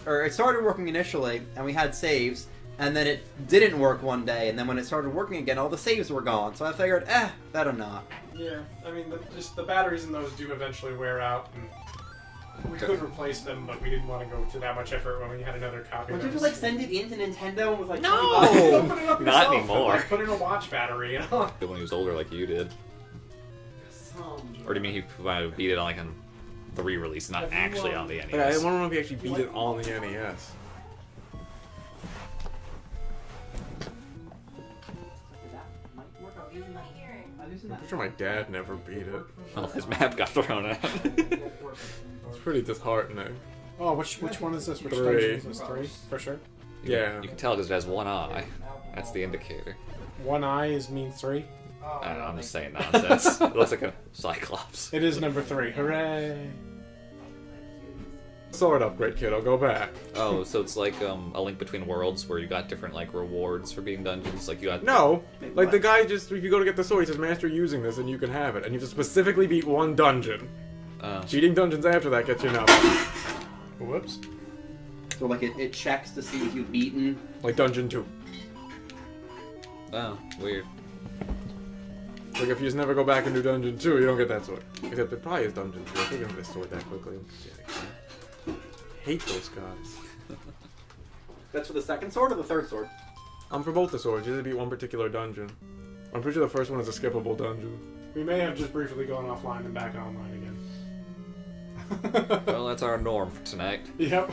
S3: or it started working initially, and we had saves, and then it didn't work one day, and then when it started working again, all the saves were gone. So I figured, better not.
S1: Yeah, I mean, just the batteries in those do eventually wear out, and we could replace them, but we didn't want to go to that much effort when we had another copy.
S3: Would
S1: that
S3: you just
S1: was-
S3: like send it into Nintendo with like
S2: No!
S3: $20?
S1: Put it up
S2: Not
S1: yourself,
S2: anymore.
S1: Like, put in a watch battery. You know?
S2: Good when he was older, like you did. Or do you mean he beat it on like on the re-release, not
S1: Have you,
S2: actually on the
S4: Like, I
S2: NES?
S4: want to know if he actually beat it on the NES. I'm pretty sure my dad never beat it.
S2: Well, his map got thrown out.
S4: It's pretty disheartening.
S1: Oh, which one is this? Which
S4: 3.
S1: dungeon is this? 3 for sure.
S4: Yeah.
S2: You can tell because it has one eye. That's the indicator.
S1: One eye is mean 3.
S2: I don't know, I'm just saying nonsense. It looks like a cyclops.
S1: It is number 3. Hooray!
S4: Sword upgrade, kiddo. Go back.
S2: Oh, so it's like a Link Between Worlds where you got different like rewards for being dungeons. Like you got
S4: No, like the guy just if you go to get the sword, he says, "Master, using this, and you can have it." And you have to specifically beat one dungeon. Cheating dungeons after that get you nothing.
S1: Whoops.
S3: So like it checks to see if you've beaten.
S4: Like dungeon 2.
S2: Oh, weird.
S4: Like if you just never go back and do dungeon 2, you don't get that sword. Except it probably is dungeon 2. I think I get this sword that quickly. Hate those guys.
S3: That's for the second sword or the third sword?
S4: I'm for both the swords. You have to beat one particular dungeon. I'm pretty sure the first one is a skippable dungeon.
S1: We may have just briefly gone offline and back online again.
S2: Well, that's our norm for tonight.
S1: Yep.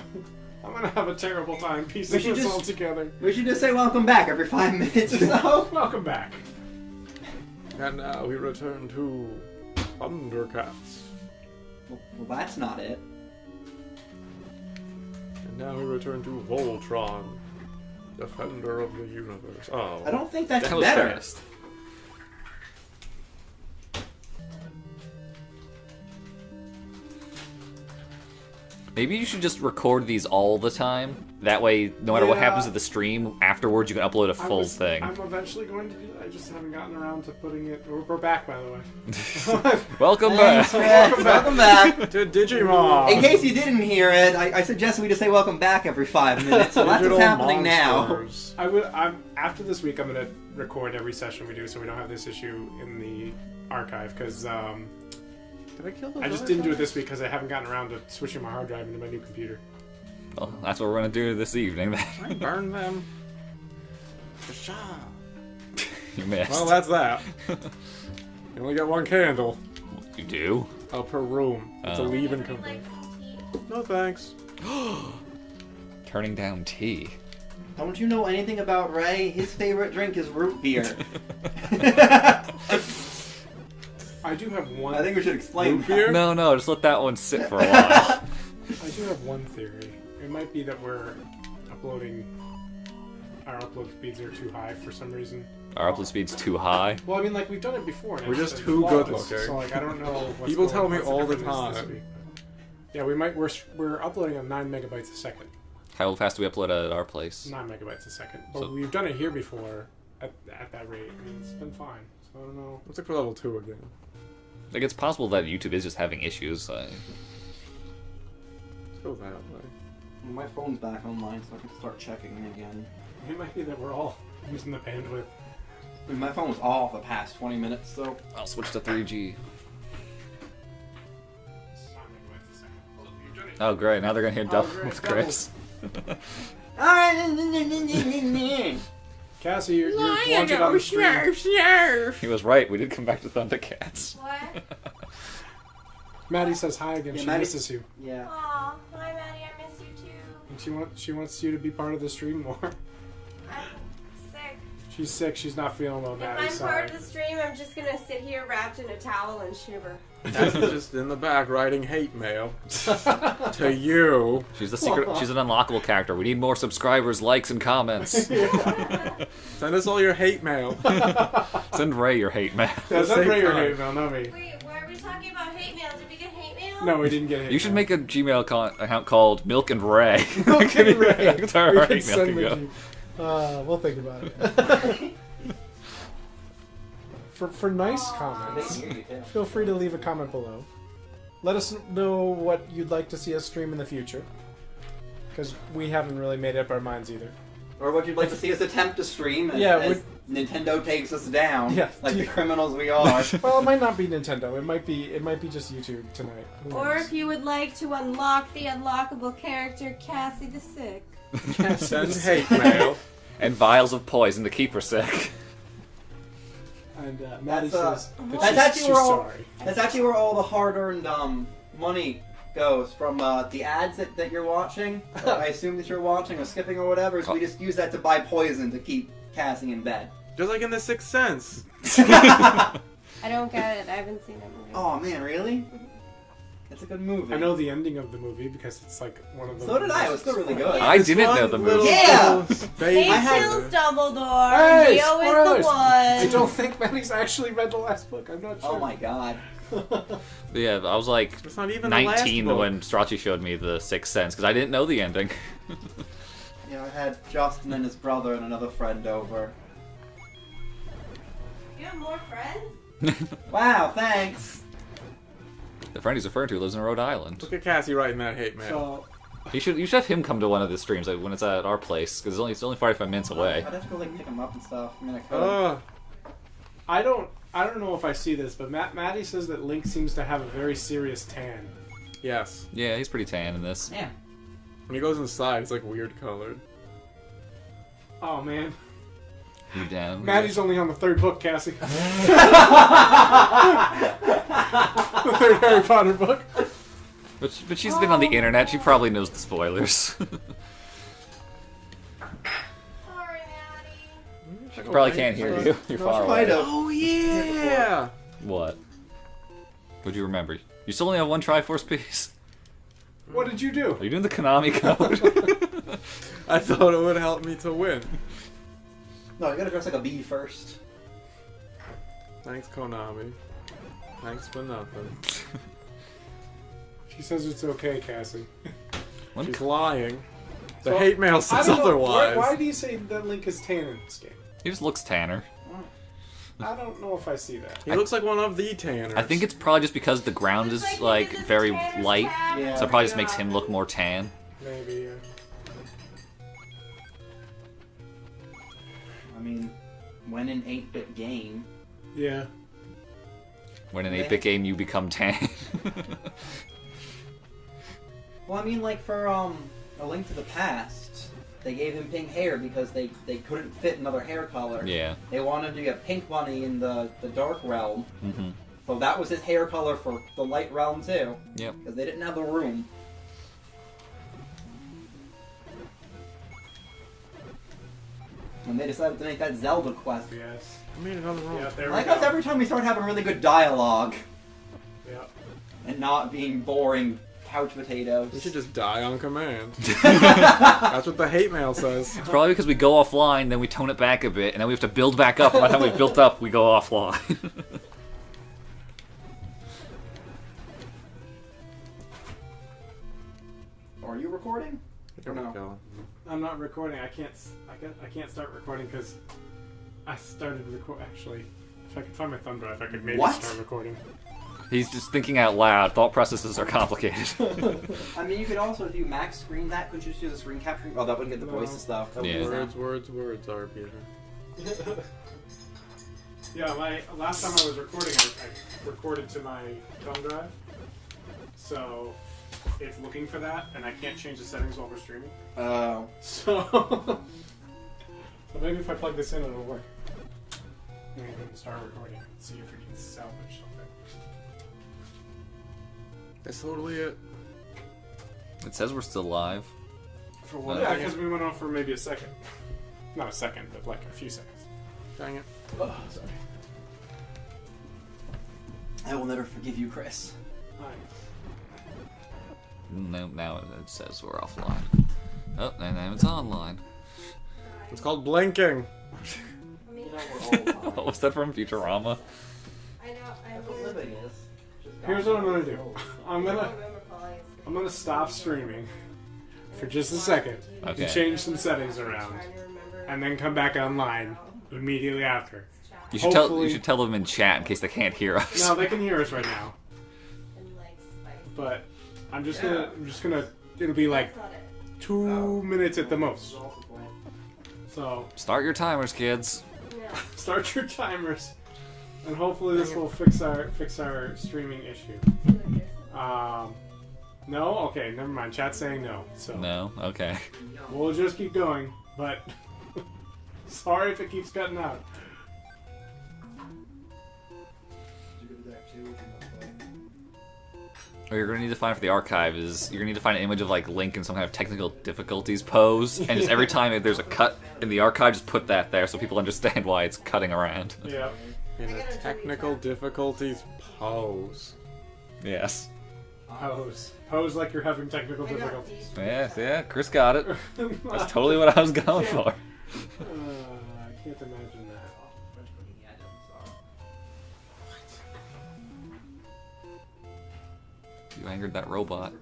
S1: I'm gonna have a terrible time
S3: We
S1: piecing
S3: should
S1: this
S3: just-
S1: all together.
S3: We should just say welcome back every 5 minutes or so.
S1: Welcome back.
S4: And now we return to Thundercats.
S3: Well, that's not it.
S4: And now we return to Voltron, Defender of the Universe. Oh.
S3: I don't think that's
S2: That was
S3: better.
S2: fast. Maybe you should just record these all the time. That way, no matter what
S1: Yeah.
S2: happens to the stream, afterwards you can upload a full thing.
S1: I'm eventually going to do that. I just haven't gotten around to putting it. We're back, by the way.
S2: Welcome
S3: Thanks,
S2: back.
S3: Chris. Welcome back.
S4: To Digimon!
S3: In case you didn't hear it, I suggested we just say welcome back every 5 minutes, so that's
S4: Digital
S3: what's happening now.
S4: monsters.
S1: After this week, I'm gonna record every session we do, so we don't have this issue in the archive. Because
S4: Did I kill those
S1: I just
S4: other
S1: didn't do it
S4: guys?
S1: this week because I haven't gotten around to switching my hard drive into my new computer.
S2: Well, that's what we're gonna do this evening.
S4: I burned them. Pshaw.
S2: You missed.
S4: Well, that's that. You only get one candle.
S2: You do?
S4: Oh, per room. It's a
S2: Oh.
S4: leave and come back. No thanks.
S2: Turning down tea.
S3: Don't you know anything about Ray? His favorite drink is root beer.
S1: I do have one.
S3: I think we should explain
S4: Root
S3: that.
S4: beer?
S2: No, just let that one sit for a while.
S1: I do have one theory. It might be that we're uploading. Our upload speeds are too high for some reason.
S2: Our upload speed's too high.
S1: Well, I mean, like we've done it before. And
S4: We're
S1: it's
S4: just
S1: been
S4: too
S1: flawless,
S4: good-looking.
S1: So like, I don't know. What's
S4: People
S1: going-
S4: tell me
S1: what's
S4: all the
S1: difference this
S4: time.
S1: week. We're uploading on 9 megabytes a second.
S2: How fast do we upload at our place?
S1: 9 megabytes a second. But
S2: So-
S1: we've done it here before at that rate, and it's been fine. So I don't know.
S4: Let's look for level 2 again.
S2: Like, it's possible that YouTube is just having issues.
S4: Let's go that way.
S3: My phone's back online, so I can start checking again.
S1: It might be that we're all using the bandwidth.
S3: I mean, my phone was off the past 20 minutes, so...
S2: I'll switch to 3G.
S1: It's 9 megabytes a second. So you've done it.
S2: Oh, great. Now they're gonna hear Duff
S1: great.
S2: with Chris.
S3: Alright,
S1: Cassie, you're wanted on the stream.
S2: He was right. We did come back to Thundercats.
S5: What?
S1: Maddie says hi again.
S3: Yeah,
S1: She
S3: Maddie-
S1: misses you,
S3: Yeah.
S5: Aw, hi Maddie, I miss you too.
S1: and she wants you to be part of the stream more.
S5: I'm sick.
S1: She's sick. She's not feeling well.
S5: If
S1: Maddie,
S5: I'm
S1: sorry.
S5: part of the stream, I'm just gonna sit here wrapped in a towel and shiver.
S4: Cassie's just in the back writing hate mail to you.
S2: She's the secret. She's an unlockable character. We need more subscribers, likes, and comments.
S4: Send us all your hate mail.
S2: Send Ray your hate mail.
S1: Yeah,
S4: Same
S1: that's Ray your
S4: time.
S1: hate mail, not me.
S5: Wait, why are we talking about hate mail? Did we get hate mail?
S1: No, we didn't get hate
S2: You should
S1: mail.
S2: make a Gmail account called Milk and Ray.
S1: Milk and Ray.
S2: That's where
S1: We
S2: our
S1: can
S2: hate mail
S1: send
S2: can
S1: the
S2: go.
S1: G- we'll think about it. For nice comments, feel free to leave a comment below. Let us know what you'd like to see us stream in the future, because we haven't really made up our minds either.
S3: Or what you'd like to see us attempt to stream as,
S1: Yeah,
S3: as Nintendo takes us down,
S1: Yeah.
S3: like the criminals we are.
S1: Well, it might not be Nintendo. It might be just YouTube tonight. Who
S5: Or
S1: knows?
S5: if you would like to unlock the unlockable character Cassie the Sick.
S4: Send hate mail.
S2: And vials of poison to keep her sick.
S1: And Maddie
S3: That's,
S1: says
S3: that's
S1: that
S3: actually
S1: she's
S3: where all
S1: sorry.
S3: that's actually where all the hard-earned money goes from the ads that you're watching. Or I assume that you're watching or skipping or whatever. So we just use that to buy poison to keep Cassie in bed.
S4: Just like in The Sixth Sense.
S5: I don't get it. I haven't seen that movie.
S3: Oh man, really? It's a good movie.
S1: I know the ending of the movie because it's like one of the.
S3: So did I. It was still really good.
S2: I
S4: This
S2: didn't
S4: fun
S2: know the movie.
S4: little
S3: Yeah!
S4: baby.
S5: Snape
S3: I had-
S5: kills Dumbledore.
S1: Hey,
S5: Leo is
S1: spoilers!
S5: the
S1: I
S5: one.
S1: don't think Maddie's actually read the last book. I'm not sure.
S3: Oh my god.
S2: Yeah, I was like
S4: It's not even the last
S2: 19
S4: book.
S2: when Strachey showed me the Sixth Sense because I didn't know the ending.
S3: Yeah, I had Justin and his brother and another friend over.
S5: You have more friends?
S3: Wow, thanks.
S2: The friend he's referring to lives in Rhode Island.
S4: Look at Cassie writing that hate mail.
S1: So
S2: You should have him come to one of the streams like, when it's at our place because it's only 45 minutes away.
S3: I'd have to go like pick him up and stuff. I mean, I could.
S1: I don't know if I see this, but Maddie says that Link seems to have a very serious tan.
S4: Yes.
S2: Yeah, he's pretty tan in this.
S3: Yeah.
S4: When he goes inside, it's like weird colored.
S1: Oh man,
S2: You down?
S1: Maddie's only on the third book, Cassie. The third Harry Potter book.
S2: But she's been on the internet. She probably knows the spoilers.
S5: Sorry, Maddie.
S2: She probably can't hear you. You're far away.
S4: Oh yeah.
S2: What? What'd you remember? You still only have one Triforce piece?
S1: What did you do?
S2: Are you doing the Konami code?
S4: I thought it would help me to win.
S3: No, you gotta dress like a bee first.
S4: Thanks, Konami. Thanks for nothing.
S1: She says it's okay, Cassie.
S4: She's lying. The
S1: So,
S4: hate mail
S1: I
S4: says
S1: don't know,
S4: otherwise.
S1: why do you say that Link is tan in this game?
S2: He just looks tanner.
S1: I don't know if I see that.
S4: He looks like one of the tanners.
S2: I think it's probably just because the ground is like very light,
S3: Yeah.
S2: so it probably just makes him look more tan.
S1: Maybe.
S3: I mean, when an 8-bit game,
S1: Yeah.
S2: When in an 8-bit game you become tan.
S3: well, I mean, like for A Link to the Past, they gave him pink hair because they couldn't fit another hair color.
S2: Yeah.
S3: They wanted to get Pink Bunny in the Dark Realm,
S2: Mm-hmm.
S3: so that was his hair color for the Light Realm too.
S2: Yep.
S3: Because they didn't have the room. And they decided to make that Zelda quest.
S1: Yes.
S4: I made another roll.
S1: Yeah, there
S3: I
S1: we
S3: like
S1: go.
S3: how every time we start having really good dialogue
S1: Yeah.
S3: and not being boring couch potatoes.
S4: We should just die on command. That's what the hate mail says.
S2: It's probably because we go offline, then we tone it back a bit, and then we have to build back up. By the time we've built up, we go offline.
S3: Are you recording?
S4: Here we
S3: No.
S4: go.
S1: I'm not recording. I can't start recording because I started record. Actually, if I could find my thumb drive, I could maybe
S3: What?
S1: start recording.
S2: He's just thinking out loud. Thought processes are complicated.
S3: I mean, you could also, if you max screen that, could you just use a screen capturing? Oh, that wouldn't get the
S1: No.
S3: voices though. That would
S2: Yeah.
S3: be sound.
S4: Words are Peter.
S1: Yeah, my last time I was recording, I recorded to my thumb drive, so it's looking for that, and I can't change the settings while we're streaming.
S3: Oh.
S1: So, so maybe if I plug this in, it'll work. And we can start recording and see if we can salvage something.
S4: That's totally it.
S2: It says we're still live.
S4: For one
S1: Yeah,
S4: thing.
S1: because we went on for maybe a second. Not a second, but like a few seconds.
S4: Dang it.
S1: Oh, sorry.
S3: I will never forgive you, Chris.
S2: No, now it says we're offline. Oh, and then it's online.
S4: It's called blinking.
S5: I mean,
S2: What was that from Futurama?
S5: I know.
S3: That's what living is. Just
S1: Here's what I'm gonna do. I'm
S5: I don't
S1: gonna
S5: remember falling asleep.
S1: I'm gonna stop streaming for just a second
S2: Okay.
S1: and change some settings around, and then come back online immediately after.
S2: You should tell
S1: Hopefully-
S2: you should tell them in chat in case they can't hear us.
S1: No, they can hear us right now,
S5: And like spicy.
S1: but I'm just gonna. It'll be like
S5: That's not it.
S1: 2 minutes at the most. So
S2: Start your timers, kids.
S5: No.
S1: start your timers, and hopefully this will fix our streaming issue. No, okay, never mind. Chat's saying no, so
S2: No, okay.
S1: we'll just keep going. But sorry if it keeps cutting out.
S2: What you're gonna need to find for the archive is you're gonna need to find an image of like Link in some kind of technical difficulties pose, and just every time there's a cut in the archive, just put that there so people understand why it's cutting around.
S1: Yeah.
S4: In a technical difficulties pose.
S2: Yes.
S1: Pose like you're having technical
S5: I got
S1: difficulties.
S5: these.
S2: Yes, yeah, Chris got it. That's totally what I was going for.
S1: I can't imagine that.
S2: You angered that robot.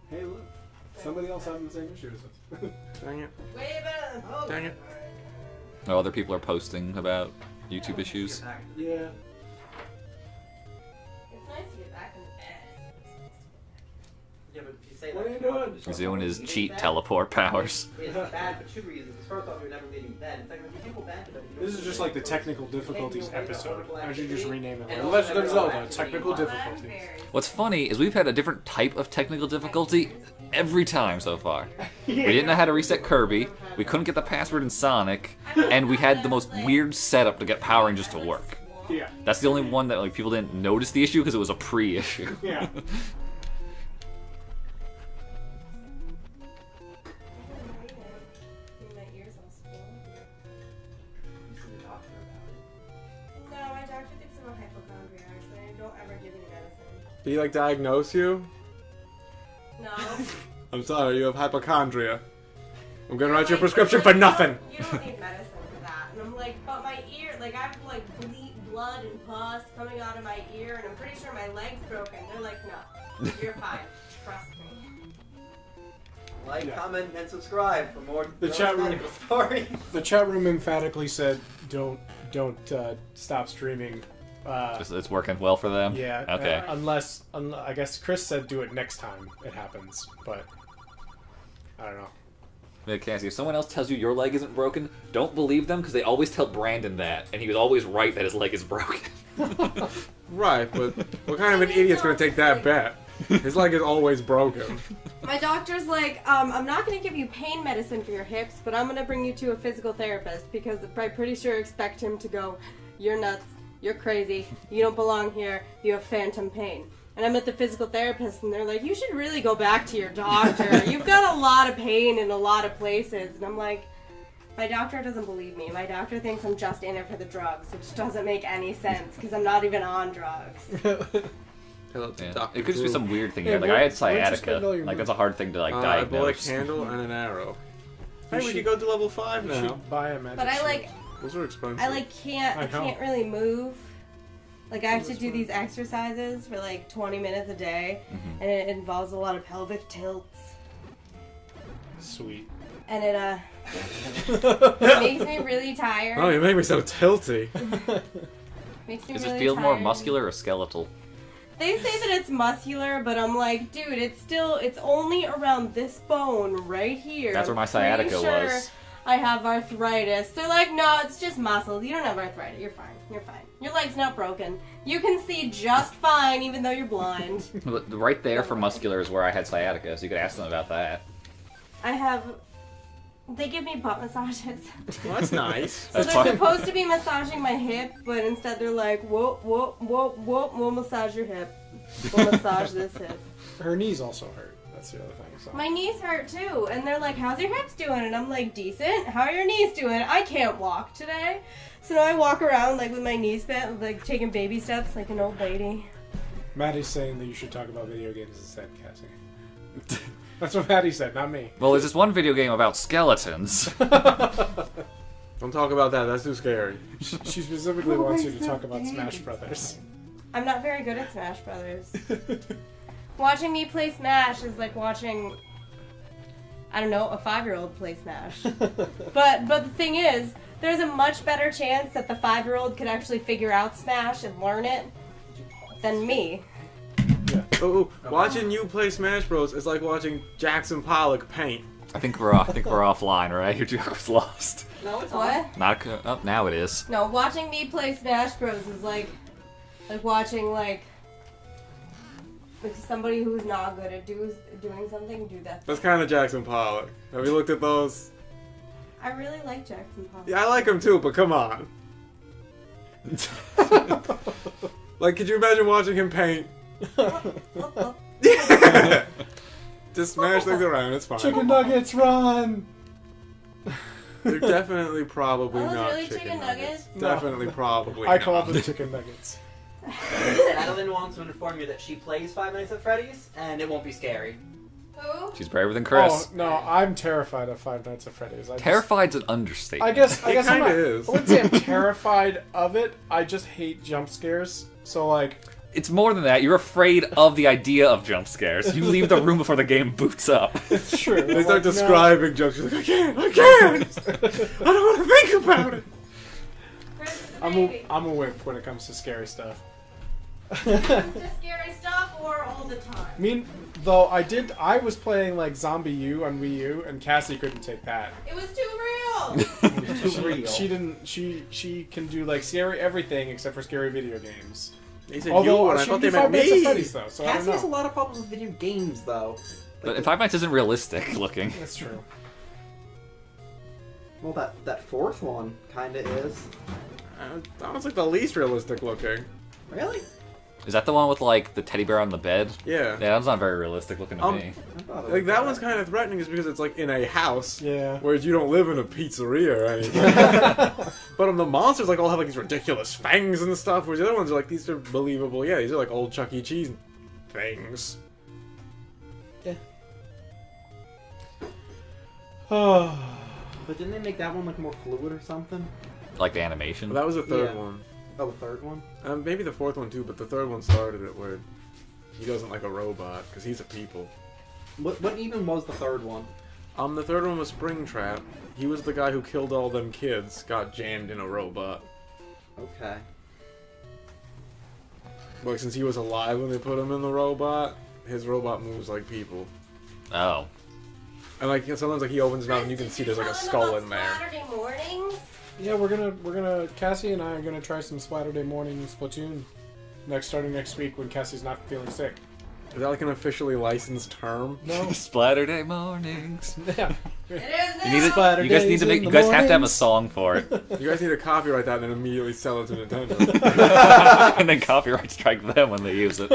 S1: Hey, look. Somebody else having the same issue as us.
S4: Dang it.
S5: Way better than Hogan.
S4: Dang it.
S2: Oh, other people are posting about YouTube issues.
S1: Yeah.
S5: It's nice to get back in the bed.
S3: Yeah, but if you say
S1: What
S3: that,
S1: are you doing?
S2: He's doing his cheat teleport powers.
S3: It's bad for two reasons. First off, you're never leaving bed. Second, if you go bad to bed, you
S1: This is
S3: don't
S1: just
S3: do
S1: like the
S3: anything.
S1: technical difficulties episode. I should just rename it like
S3: And
S1: Legend of
S3: also
S1: Zelda,
S3: everyone
S1: technical
S3: actually-
S1: difficulties.
S2: What's funny is we've had a different type of technical difficulty every time so far. We didn't know how to reset Kirby, we couldn't get the password in Sonic, and we had the most weird setup to get Power Rangers to work.
S1: Yeah.
S2: That's the only one that like people didn't notice the issue because it was a pre-issue.
S1: Yeah.
S4: Did he like diagnose you?
S5: No.
S4: I'm sorry, you have hypochondria. I'm gonna write you a prescription for nothing.
S5: You don't need medicine for that. And I'm like, but my ear, like I have like blood and pus coming out of my ear, and I'm pretty sure my leg's broken. They're like, no, you're fine. Trust me.
S3: Like, comment, and subscribe for more
S1: The chat room-
S3: medical stories.
S1: The chat room emphatically said, "Don't stop streaming."
S2: It's working well for them?
S1: Yeah.
S2: Okay.
S1: Unless I guess Chris said do it next time it happens, but I don't know.
S2: Yeah, Cassie, if someone else tells you your leg isn't broken, don't believe them because they always tell Brandon that, and he was always right that his leg is broken.
S4: Right, but what kind of an idiot's gonna take that bet? His leg is always broken.
S5: My doctor's like, I'm not going to give you pain medicine for your hips, but I'm going to bring you to a physical therapist because I'm pretty sure expect him to go, you're nuts, you're crazy, you don't belong here, you have phantom pain. And I'm at the physical therapist and they're like, you should really go back to your doctor. You've got a lot of pain in a lot of places. And I'm like, my doctor doesn't believe me. My doctor thinks I'm just in it for the drugs, which doesn't make any sense because I'm not even on drugs.
S4: Hello,
S2: Yeah.
S4: Dr.
S2: It could just be
S4: Drew.
S2: some weird thing
S1: Yeah,
S2: here. Like,
S1: what-
S2: I had
S1: what'd you
S2: sciatica.
S1: spend all your
S2: Like,
S1: money?
S2: that's a hard thing to, like,
S4: I bought a
S2: diagnose.
S4: candle and an arrow. Hey,
S1: You
S4: we
S1: should-
S4: could go to level 5
S1: You
S4: now.
S1: should buy a magic
S5: But I
S1: sheet.
S5: like,
S4: Those are expensive.
S5: I
S1: I know.
S5: can't really move. Like I have to
S1: That's
S5: do
S1: fine.
S5: these exercises for like 20 minutes a day,
S2: Mhm.
S5: and it involves a lot of pelvic tilts,
S1: Sweet.
S5: and it makes me really tired.
S4: Oh, you make me so tilty.
S5: Makes me
S2: Does
S5: really
S2: it feel more
S5: tired.
S2: muscular or skeletal?
S5: They say that it's muscular, but I'm like, dude, it's only around this bone right here.
S2: That's where my
S5: I'm pretty
S2: sciatica
S5: sure
S2: was.
S5: I have arthritis. They're like, no, it's just muscles. You don't have arthritis. You're fine. You're fine. Your leg's not broken. You can see just fine, even though you're blind.
S2: But right there for muscular is where I had sciatica, so you could ask them about that.
S5: I have. They give me butt massages.
S4: Well, that's nice.
S5: So
S2: That's
S5: they're
S2: fine.
S5: supposed to be massaging my hip, but instead they're like, whoop, whoop, whoop, whoop, we'll massage your hip. We'll massage this hip.
S1: Her knees also hurt. That's the other thing. So.
S5: My knees hurt too, and they're like, how's your hips doing? And I'm like, decent. How are your knees doing? I can't walk today. So now I walk around like with my knees bent, like taking baby steps like an old lady.
S1: Maddie's saying that you should talk about video games instead, Cassie. That's what Maddie said, not me.
S2: Well, there's this one video game about skeletons.
S4: Don't talk about that. That's too scary.
S1: She specifically wants you to talk about Smash Brothers.
S5: I'm not very good at Smash Brothers. Watching me play Smash is like watching, I don't know, a 5-year-old play Smash. But the thing is, there's a much better chance that the 5-year-old could actually figure out Smash and learn it than me.
S4: Oh, watching you play Smash Bros is like watching Jackson Pollock paint.
S2: I think we're offline, right? Your joke was lost.
S3: No, it's
S5: What?
S2: Not oh, now it is.
S5: No, watching me play Smash Bros is like watching like somebody who's not good at doing something do that.
S4: That's kind of Jackson Pollock. Have you looked at those?
S5: I really like Jackson Pollock.
S4: Yeah, I like him too, but come on. Like, could you imagine watching him paint? Yeah. Just smash things around, it's fine.
S1: Chicken nuggets, run!
S4: They're definitely probably
S5: Oh,
S4: not
S5: really chicken nuggets?
S1: No.
S4: Definitely probably
S1: I call
S4: not.
S1: them chicken nuggets.
S3: Madeline wants to inform you that she plays Five Nights at Freddy's, and it won't be scary.
S5: Who?
S2: She's braver than Chris.
S1: Oh, no, I'm terrified of Five Nights at Freddy's.
S2: Terrified's an understatement.
S1: I guess
S4: It
S1: I'm
S4: kinda
S1: not,
S4: is.
S1: I wouldn't say I'm terrified of it. I just hate jump scares. So, like,
S2: It's more than that. You're afraid of the idea of jump scares. You leave the room before the game boots up.
S1: it's true.
S4: They start describing jokes. You're like, I can't! I don't want to think about it!
S5: Chris is a
S1: I'm
S5: baby.
S1: a wimp when it comes to scary stuff.
S5: Just scary stuff or all the time?
S1: I mean, though I was playing like Zombie U on Wii U, and Cassie couldn't take that.
S5: It was too real.
S3: Too real.
S1: She didn't. She can do like scary everything except for scary video games.
S4: He said
S1: Although
S4: you, and I
S1: she
S4: thought
S1: can
S4: they
S1: do
S4: meant
S1: Five Nights at
S4: me!
S1: Freddy's though, so I
S3: Cassie
S1: don't
S3: has a
S1: know.
S3: lot of problems with video games, though.
S2: But Five Nights isn't realistic looking.
S1: That's true.
S3: Well, that fourth one kinda is.
S4: That was like the least realistic looking.
S3: Really?
S2: Is that the one with like the teddy bear on the bed?
S4: Yeah.
S2: Yeah, that's not very realistic looking to me.
S3: I thought it
S4: Like,
S3: was
S4: that one's kind of threatening just because it's like in a house.
S1: Yeah.
S4: Whereas you don't live in a pizzeria or anything. But the monsters like all have like these ridiculous fangs and stuff, whereas the other ones are like, these are believable. Yeah, these are like old Chuck E. Cheese
S1: things.
S3: Yeah.
S1: Oh.
S3: But didn't they make that one like more fluid or something?
S2: Like the animation.
S4: But that was the third
S3: Yeah.
S4: one.
S3: Oh, the third one?
S4: Maybe the fourth one too, but the third one started it where he doesn't like a robot because he's a people.
S3: What even was the third one?
S4: The third one was Springtrap. He was the guy who killed all them kids, got jammed in a robot.
S3: Okay.
S4: Like, since he was alive when they put him in the robot, his robot moves like people.
S2: Oh.
S4: And like sometimes like he opens his mouth and you can see there's like a skull in there.
S5: Saturday mornings?
S1: Yeah, we're gonna Cassie and I are gonna try some Splatterday morning Splatoon starting next week when Cassie's not feeling sick.
S4: Is that like an officially licensed term?
S1: No.
S2: Splatterday mornings.
S1: Yeah.
S5: It is
S2: You, need
S5: now!
S2: to, you guys need to make. You guys have to have a song for it,
S4: You guys need to copyright that and then immediately sell it to Nintendo.
S2: and then copyright strike them when they use it.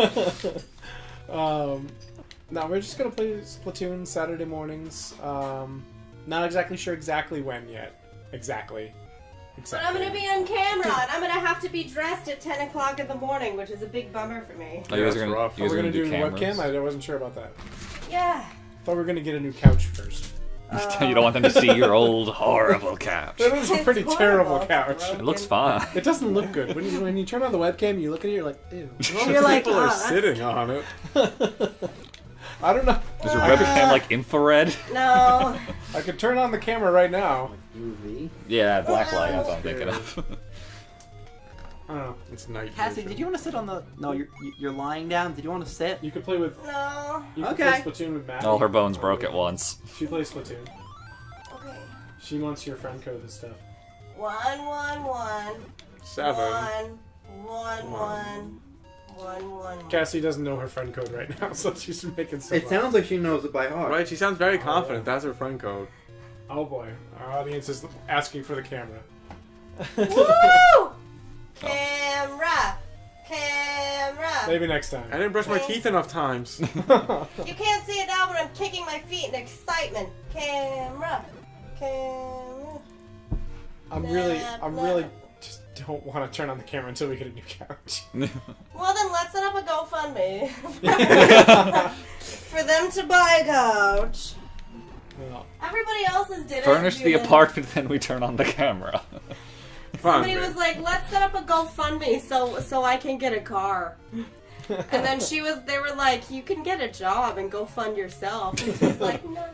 S1: No, we're just gonna play Splatoon Saturday mornings. Not exactly sure exactly when yet. Exactly.
S5: But I'm gonna be on camera, and I'm gonna have to be dressed at 10 o'clock in the morning, which is a big bummer for me.
S2: Oh, you guys
S4: that's
S2: are gonna,
S4: rough.
S2: you
S1: Are
S2: guys
S1: we
S2: are
S1: gonna do a
S2: cameras?
S1: webcam? I wasn't sure about that.
S5: Yeah.
S1: Thought we were gonna get a new couch first.
S2: You don't want them to see your old horrible couch.
S1: That is a
S5: It's
S1: pretty
S5: horrible.
S1: terrible
S5: It's
S1: couch.
S5: broken.
S2: It looks fine.
S1: It doesn't look good. When you turn on the webcam, you look at it, you're like, ew.
S5: You're like,
S4: People
S5: oh,
S4: are
S5: that's-
S4: sitting on it.
S1: I don't know.
S2: Is your webcam like infrared?
S5: No.
S1: I could turn on the camera right now.
S3: UV.
S2: Yeah, black light. That's what I'm thinking of.
S1: I don't know.
S4: It's night
S3: Cassie,
S4: vision.
S3: did you want to sit on the... No, you're lying down. Did you want to sit?
S1: You could play with.
S5: No.
S1: You could
S3: Okay.
S1: play Splatoon with Matt.
S2: All her bones broke at once.
S1: She plays Splatoon.
S5: Okay.
S1: She wants your friend code and stuff.
S5: 111.
S4: 7.
S5: 111.
S1: Cassie doesn't know her friend code right now, so she's making some.
S3: It sounds like she knows it by heart.
S4: Right, she sounds very confident. That's her friend code.
S1: Oh boy, our audience is asking for the camera.
S5: Woo! Camera. Camera.
S1: Maybe next
S4: I
S1: time.
S4: didn't brush my teeth enough times.
S5: You can't see it now, but I'm kicking my feet in excitement. Camera. Camera.
S1: I'm really just don't want to turn on the camera until we get a new couch.
S5: Well, then let's set up a GoFundMe for them to buy a couch.
S1: Well,
S5: Everybody else's did it.
S2: Furnish the
S5: You know.
S2: apartment, then we turn on the camera.
S5: Somebody was like, "Let's set up a GoFundMe so I can get a car." And then they were like, "You can get a job and go fund yourself." And she's like, "No."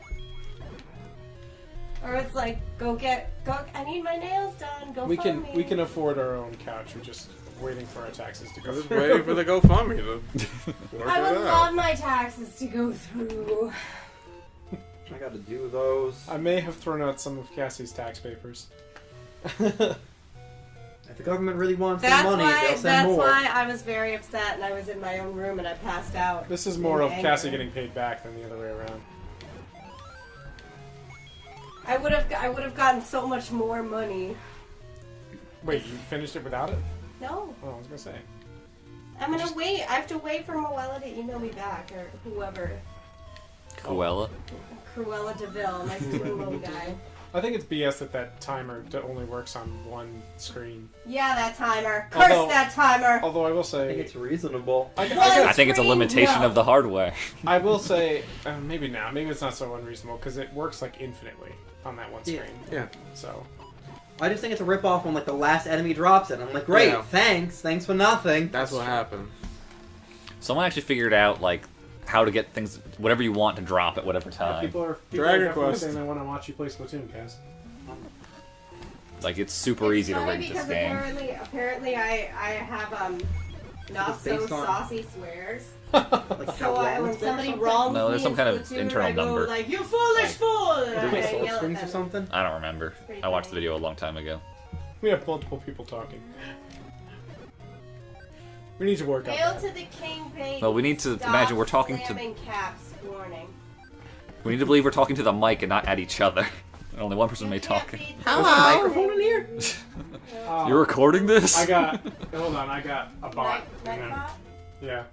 S5: Or it's like, go. I need my nails done. Go
S1: we
S5: fund me.
S1: can afford our own couch. We're just waiting for our taxes to
S4: I
S1: go
S4: was
S1: through.
S4: waiting for the GoFundMe to work
S5: I would
S4: it
S5: love
S4: out.
S5: my taxes to go through.
S3: I gotta do those.
S1: I may have thrown out some of Cassie's tax papers.
S3: If the government really wants their
S5: That's
S3: money, they'll send
S5: that's
S3: more.
S5: why I was very upset and I was in my own room and I passed out.
S1: This is more of
S5: Anger.
S1: Cassie getting paid back than the other way around.
S5: I would have gotten so much more money.
S1: Wait, you finished it without it?
S5: No,
S1: Oh, I was gonna say.
S5: I'm gonna wait. I have to wait for Moella to email me back or whoever.
S2: Cruella.
S5: Cruella DeVille, my student loan guy.
S1: I think it's BS that timer only works on one screen.
S5: Yeah, that timer. Curse
S1: Although-
S5: that timer.
S1: Although I will
S3: I think
S1: say,
S3: it's reasonable.
S1: I
S2: I think it's a
S5: Screen,
S2: limitation
S5: no.
S2: of the hardware.
S1: I will say, maybe now, maybe it's not so unreasonable because it works like infinitely on that one
S3: Yeah.
S1: screen.
S4: Yeah.
S1: So
S3: I just think it's a rip-off when like the last enemy drops it. I'm like, great,
S4: Yeah.
S3: thanks for nothing.
S4: That's what happened.
S2: Someone actually figured out like how to get things, whatever you want to drop at whatever time.
S1: people are
S4: Dragon
S1: definitely
S4: Quest.
S1: saying they want to watch you play Splatoon, Cass.
S2: Like it's super easy to
S5: funny
S2: rig this
S5: because
S2: game.
S5: apparently I have not
S3: It's
S5: so
S3: based on-
S5: saucy swears.
S3: Like
S5: So
S3: how
S5: when
S3: long
S5: somebody
S3: it's
S5: wrongs
S2: No,
S5: me
S2: there's some
S5: in
S2: kind of
S5: Splatoon,
S2: internal
S5: I go
S2: number.
S5: like, "You foolish fool!" And
S3: been. Do they
S5: I
S3: soul
S5: yell at
S3: strings or
S5: them.
S3: something?
S2: I don't remember.
S5: Pretty
S2: I watched the
S5: funny.
S2: video a long time ago.
S1: We have multiple people talking. We need to work on
S5: Hail
S1: that.
S5: to the king, Peyton.
S2: Well, we need to
S5: Stop
S2: imagine we're talking to.
S5: slamming caps. Warning.
S2: We need to believe we're talking to the mic and not at each other. Only one person may talk.
S3: There's a microphone in here?
S2: You're recording this?
S1: I got. Hold on, I got a bot.
S5: Night
S1: Hang on.
S5: bot?
S1: Yeah.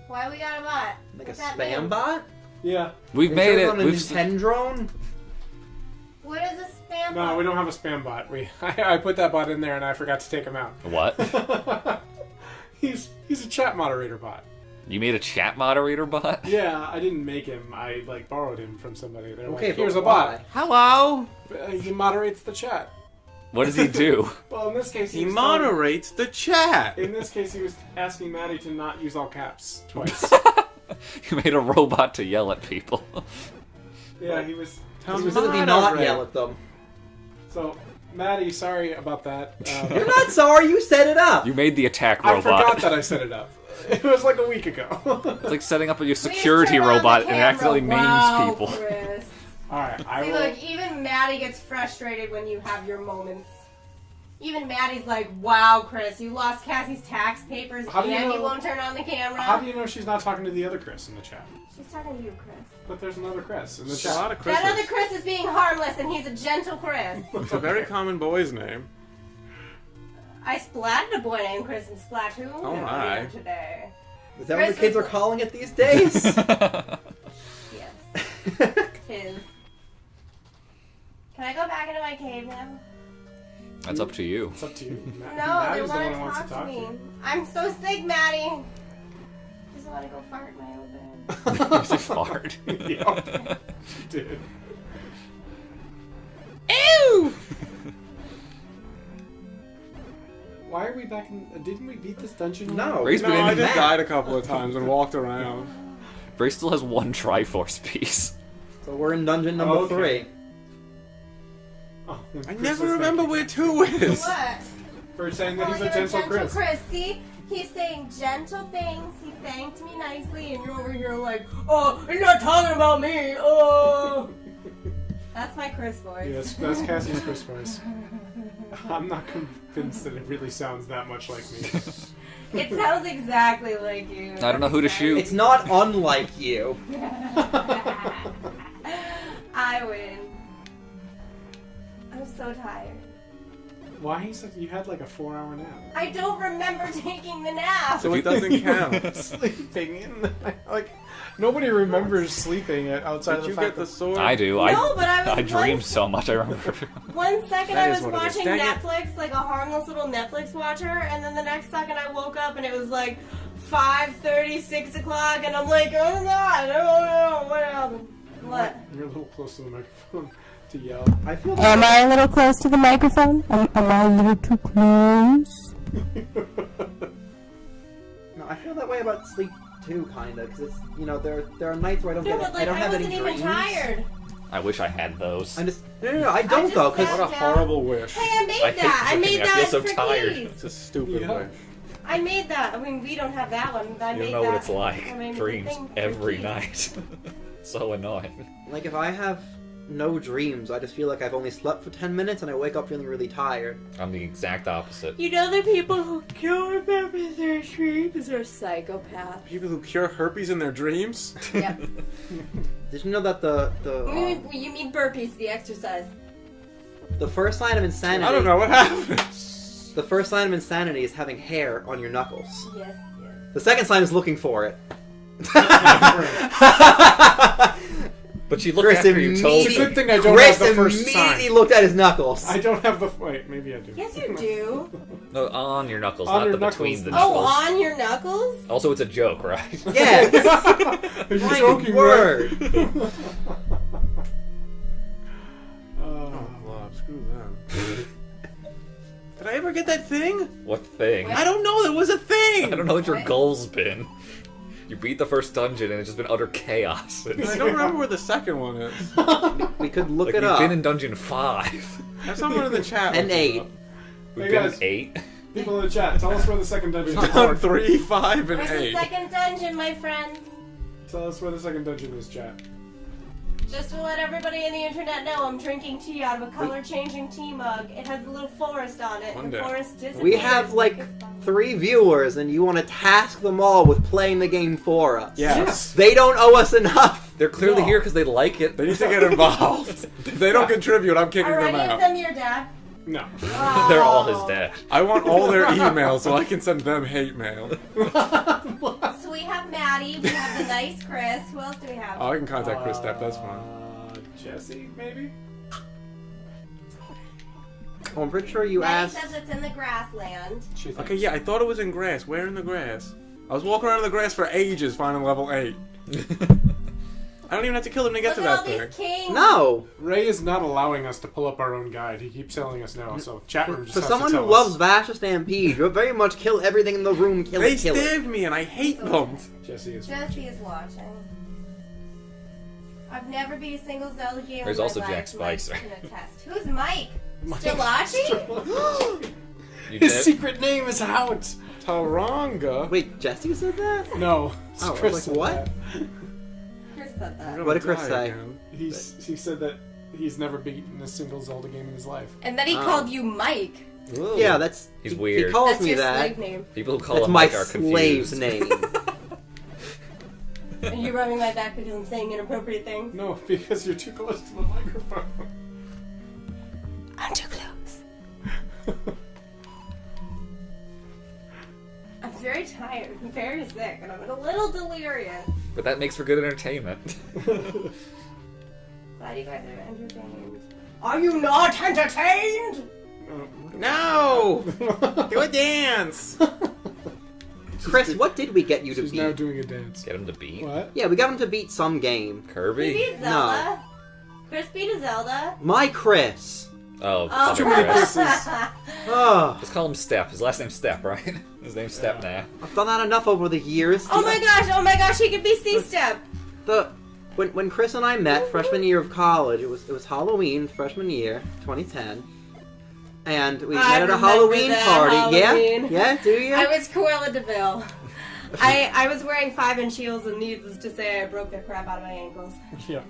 S5: Why we got a bot?
S3: Like
S5: What's
S3: a
S5: that
S3: spam
S5: mean?
S3: bot?
S1: Yeah.
S2: We've
S3: They
S2: made
S3: serve
S2: it.
S3: on a
S2: We've
S3: Nintendrone?
S5: What is a spam
S1: No,
S5: bot?
S1: we don't have a spam bot. I put that bot in there and I forgot to take him out.
S2: what?
S1: He's a chat moderator bot.
S2: You made a chat moderator bot?
S1: Yeah, I didn't make him. I borrowed him from somebody. They're
S3: Okay,
S1: like,
S3: but
S1: here's a
S3: why?
S1: bot.
S4: Hello.
S1: He moderates the chat.
S2: What does he do?
S1: Well, in this case,
S4: He
S1: was
S4: moderates the chat.
S1: In this case, he was asking Maddie to not use all caps twice.
S2: You made a robot to yell at people.
S1: Yeah, he was.
S3: Specifically not yell at them.
S1: So, Maddie, sorry about that.
S3: You're not sorry, you set it up!
S2: You made the attack
S1: I
S2: robot.
S1: forgot that I set it up. It was like a week ago.
S2: It's like setting up your
S5: Please
S2: security
S5: turn on the
S2: robot and it
S5: camera.
S2: accidentally
S5: Wow,
S2: maims people.
S5: Chris.
S1: Alright, I
S5: See,
S1: will.
S5: look, even Maddie gets frustrated when you have your moments. Even Maddie's like, wow, Chris, you lost Cassie's tax papers
S1: How do you
S5: and
S1: know-
S5: you won't turn on the camera.
S1: How do you know she's not talking to the other Chris in the chat?
S5: She's talking to you, Chris.
S1: But there's another Chris in the
S4: There's a lot
S1: chat.
S4: of Chris's.
S5: That other Chris is being harmless and he's a gentle Chris.
S4: It's a very common boy's name.
S5: I splatted a boy named Chris in Splatoon
S4: Oh my.
S5: earlier today.
S3: Is that what the kids are calling it these days?
S5: Yes. Tis. Can I go back into my cave now?
S2: That's up to you.
S1: It's up to you.
S5: No, they
S1: Maddie's the one
S5: want
S1: who
S5: to
S1: wants
S5: talk
S1: to
S5: to
S1: talk
S5: me.
S1: to you.
S5: I'm so sick, Maddie. Just want to go fart in my own bed.
S2: It's a fart.
S1: Yep. Dude.
S2: Ew!
S1: Why are we back in... Didn't we beat this dungeon?
S3: No.
S2: Ray's
S4: No,
S2: been
S4: I
S2: in
S4: just
S3: map.
S4: died a couple of times and walked around.
S2: Bray still has one Triforce piece.
S3: So we're in dungeon number
S1: Okay.
S3: 3.
S1: Oh,
S4: I
S1: Chris
S4: never
S1: is
S4: remember
S1: thanking
S4: where
S1: you
S4: 2 is.
S5: What?
S1: For saying that he's
S5: Calling
S1: a
S5: him
S1: gentle Chris.
S5: See? He's saying gentle things. He thanked me nicely, and you're over here like, oh, you're not talking about me. Oh. That's my Chris voice.
S1: Yes, that's Cassie's Chris voice. I'm not convinced that it really sounds that much like me.
S5: It sounds exactly like you.
S2: I don't know who to shoot.
S3: It's not unlike you.
S5: I win. I'm so tired.
S1: Why he said you had like a 4-hour nap?
S5: I don't remember taking the nap.
S4: So it doesn't count.
S1: Sleeping in like nobody remembers sleeping outside
S4: Did
S1: of the
S4: you
S1: fact
S4: get the
S1: that
S4: sword?
S2: I do.
S5: No, but I was
S2: dreamed
S5: once-
S2: so much, I remember.
S5: 1 second
S4: That
S5: I
S4: is
S5: was
S4: what it is.
S5: watching
S4: Dang it.
S5: Netflix, like a harmless little Netflix watcher, and then the next second I woke up and it was like 5:30, 6 o'clock, and I'm like, oh my god, oh no, what happened? What?
S1: you're a little close to the microphone to yell.
S3: I feel
S5: Am I a little close to the microphone? Am I a little too close?
S3: No, I feel that way about sleep too, kinda, because it's there are nights where I don't
S5: No,
S3: get
S5: but like
S3: I don't have
S5: wasn't
S3: any
S5: even
S3: dreams.
S5: tired.
S2: I wish I had those.
S3: I'm just no, I don't
S5: just
S3: though, because
S5: sat
S4: What a
S5: down.
S4: horrible wish.
S5: Hey, I made
S2: I hate
S5: that. I
S2: cooking.
S5: made
S2: I
S5: that
S2: feel so
S5: for
S2: tired.
S5: Keys.
S4: It's a stupid
S1: Yeah.
S4: wish.
S5: I made that. I mean, we don't have that one. I
S2: You
S5: made
S2: don't know
S5: that.
S2: what it's like.
S5: I made the
S2: Dreams
S5: thing for
S2: every
S5: Keys.
S2: night. So annoying.
S3: like if I have no dreams, I just feel like I've only slept for 10 minutes and I wake up feeling really tired.
S2: I'm the exact opposite.
S5: You know the people who cure purpose their dreams are psychopaths.
S4: People who cure herpes in their dreams?
S5: Yep.
S3: Did you know that
S5: You mean burpees, the exercise.
S3: the first sign of insanity?
S4: I don't know what happened.
S3: The first sign of insanity is having hair on your knuckles.
S5: Yes, yes.
S3: The second sign is looking for it.
S2: But she looked
S3: Chris
S2: after you told
S1: It's a
S2: me.
S1: good thing I don't
S3: Chris
S1: have the first
S3: immediately
S1: sign.
S3: looked at his knuckles.
S1: I don't have the... Wait, maybe I do.
S5: Yes, you do.
S2: No, on your knuckles,
S1: On
S2: not
S1: your
S2: the between
S1: knuckles.
S2: the
S5: Oh,
S2: knuckles.
S5: on your knuckles?
S2: Also, it's a joke, right?
S3: Yes.
S1: Are you
S3: My
S1: joking,
S3: word.
S1: right?
S4: Oh, well, screw them. Did I ever get that thing?
S2: What thing?
S4: I don't know, there was a thing!
S2: I don't know what your
S5: What?
S2: goal's been. You beat the first dungeon and it's just been utter chaos.
S4: I don't remember where the second one is.
S3: We could look
S2: Like,
S3: it
S2: we've
S3: up.
S2: been in dungeon 5.
S4: Have someone in the chat.
S3: And
S4: look it
S3: 8.
S4: up.
S2: We've
S1: Hey,
S2: been
S1: guys.
S2: in 8.
S1: People in the chat, tell us where the second dungeon is.
S4: On 3, 5, and
S5: Where's the
S4: 8.
S5: second dungeon, my friend?
S1: Tell us where the second dungeon is, chat.
S5: Just to let everybody in the internet know, I'm drinking tea out of a color-changing tea mug. It has a little forest on it.
S4: One
S5: The
S4: day.
S5: forest disappears.
S3: We have like 3 viewers, and you want to task them all with playing the game for us.
S1: Yes.
S3: They don't owe us enough.
S2: They're clearly
S1: No.
S2: here because they like it.
S4: They need to get involved. If they don't contribute, I'm kicking
S5: Are
S4: them
S5: any of
S4: out.
S5: them your dad?
S1: No.
S2: They're all his dad.
S4: I want all their emails so I can send them hate mail.
S5: So we have Maddie, we have the nice Chris. Who else do we have?
S4: Oh, I can contact Chris Step, that's fine.
S1: Jesse, maybe?
S3: Oh, I'm pretty sure you
S5: Maddie
S3: asked.
S5: says it's in the grassland.
S1: She thinks.
S4: Okay, yeah, I thought it was in grass. Where in the grass? I was walking around in the grass for ages finding level 8. I don't even have to kill them to get
S5: Look
S4: to
S5: at
S4: that
S5: all
S4: thing.
S5: these kings.
S3: No!
S1: Ray is not allowing us to pull up our own guide. He keeps telling us no, so chat room just
S3: For
S1: has
S3: someone
S1: to
S3: who
S1: tell
S3: loves
S1: us.
S3: Vasha Stampede, you'll very much kill everything in the room, kill
S4: They
S3: it, kill it.
S4: stabbed me and I hate them.
S1: Jesse is.
S5: Jesse is watching. I've never beat a single Zelda game.
S2: There's
S5: in my
S2: also
S5: life,
S2: Jack Spicer.
S5: Mike can attest. Who's Mike?
S1: Mike
S5: Sterlacci?
S2: You
S1: His
S2: did?
S1: secret name is out.
S4: Taranga.
S3: Wait, Jesse said that?
S1: No.
S3: Oh, I was
S1: Chris
S3: like,
S1: said
S3: what?
S1: that.
S5: Chris said
S4: I'm
S5: that.
S4: gonna
S3: What did Chris
S4: die
S3: say?
S4: again.
S1: He said that he's never beaten a single Zelda game in his life.
S5: And then he
S3: Oh.
S5: called you Mike.
S4: Ooh.
S3: Yeah, that's.
S2: He's
S3: he,
S2: weird.
S3: He calls
S5: That's
S3: me
S5: your
S3: that.
S5: slave name.
S2: People who call
S3: That's
S2: him
S3: my
S2: Mike are
S3: slave's
S2: confused.
S3: name.
S5: And you're rubbing my back because I'm saying inappropriate things.
S1: No, because you're too close to the microphone.
S5: I'm too close. I'm very tired. I'm very sick, and I'm a little delirious.
S2: But that makes for good entertainment.
S5: Glad you guys are entertained. Are you not entertained?
S4: No! Do a dance!
S3: Chris, what did we get you to
S1: She's
S3: beat?
S1: now doing a dance.
S2: Get him to beat.
S1: What?
S3: Yeah, we got him to beat some game.
S5: He
S2: Kirby?
S5: beat Zelda. Chris beat a Zelda.
S3: My Chris.
S2: Oh,
S5: Oh.
S2: Thunder Chris.
S3: Oh,
S2: Just call him Step. His last name's Step, right? His name's Step now.
S3: I've done that enough over the years.
S5: Oh my gosh, he could be C-Step.
S3: When Chris and I met freshman year of college, it was Halloween freshman year, 2010, and we
S5: I
S3: met at a
S5: remember
S3: Halloween
S5: that
S3: party.
S5: Halloween.
S3: Yeah, do you?
S5: I was Cruella DeVille. I was wearing 5-inch heels, and needless to say, I broke the crap out of my ankles.
S1: Yeah.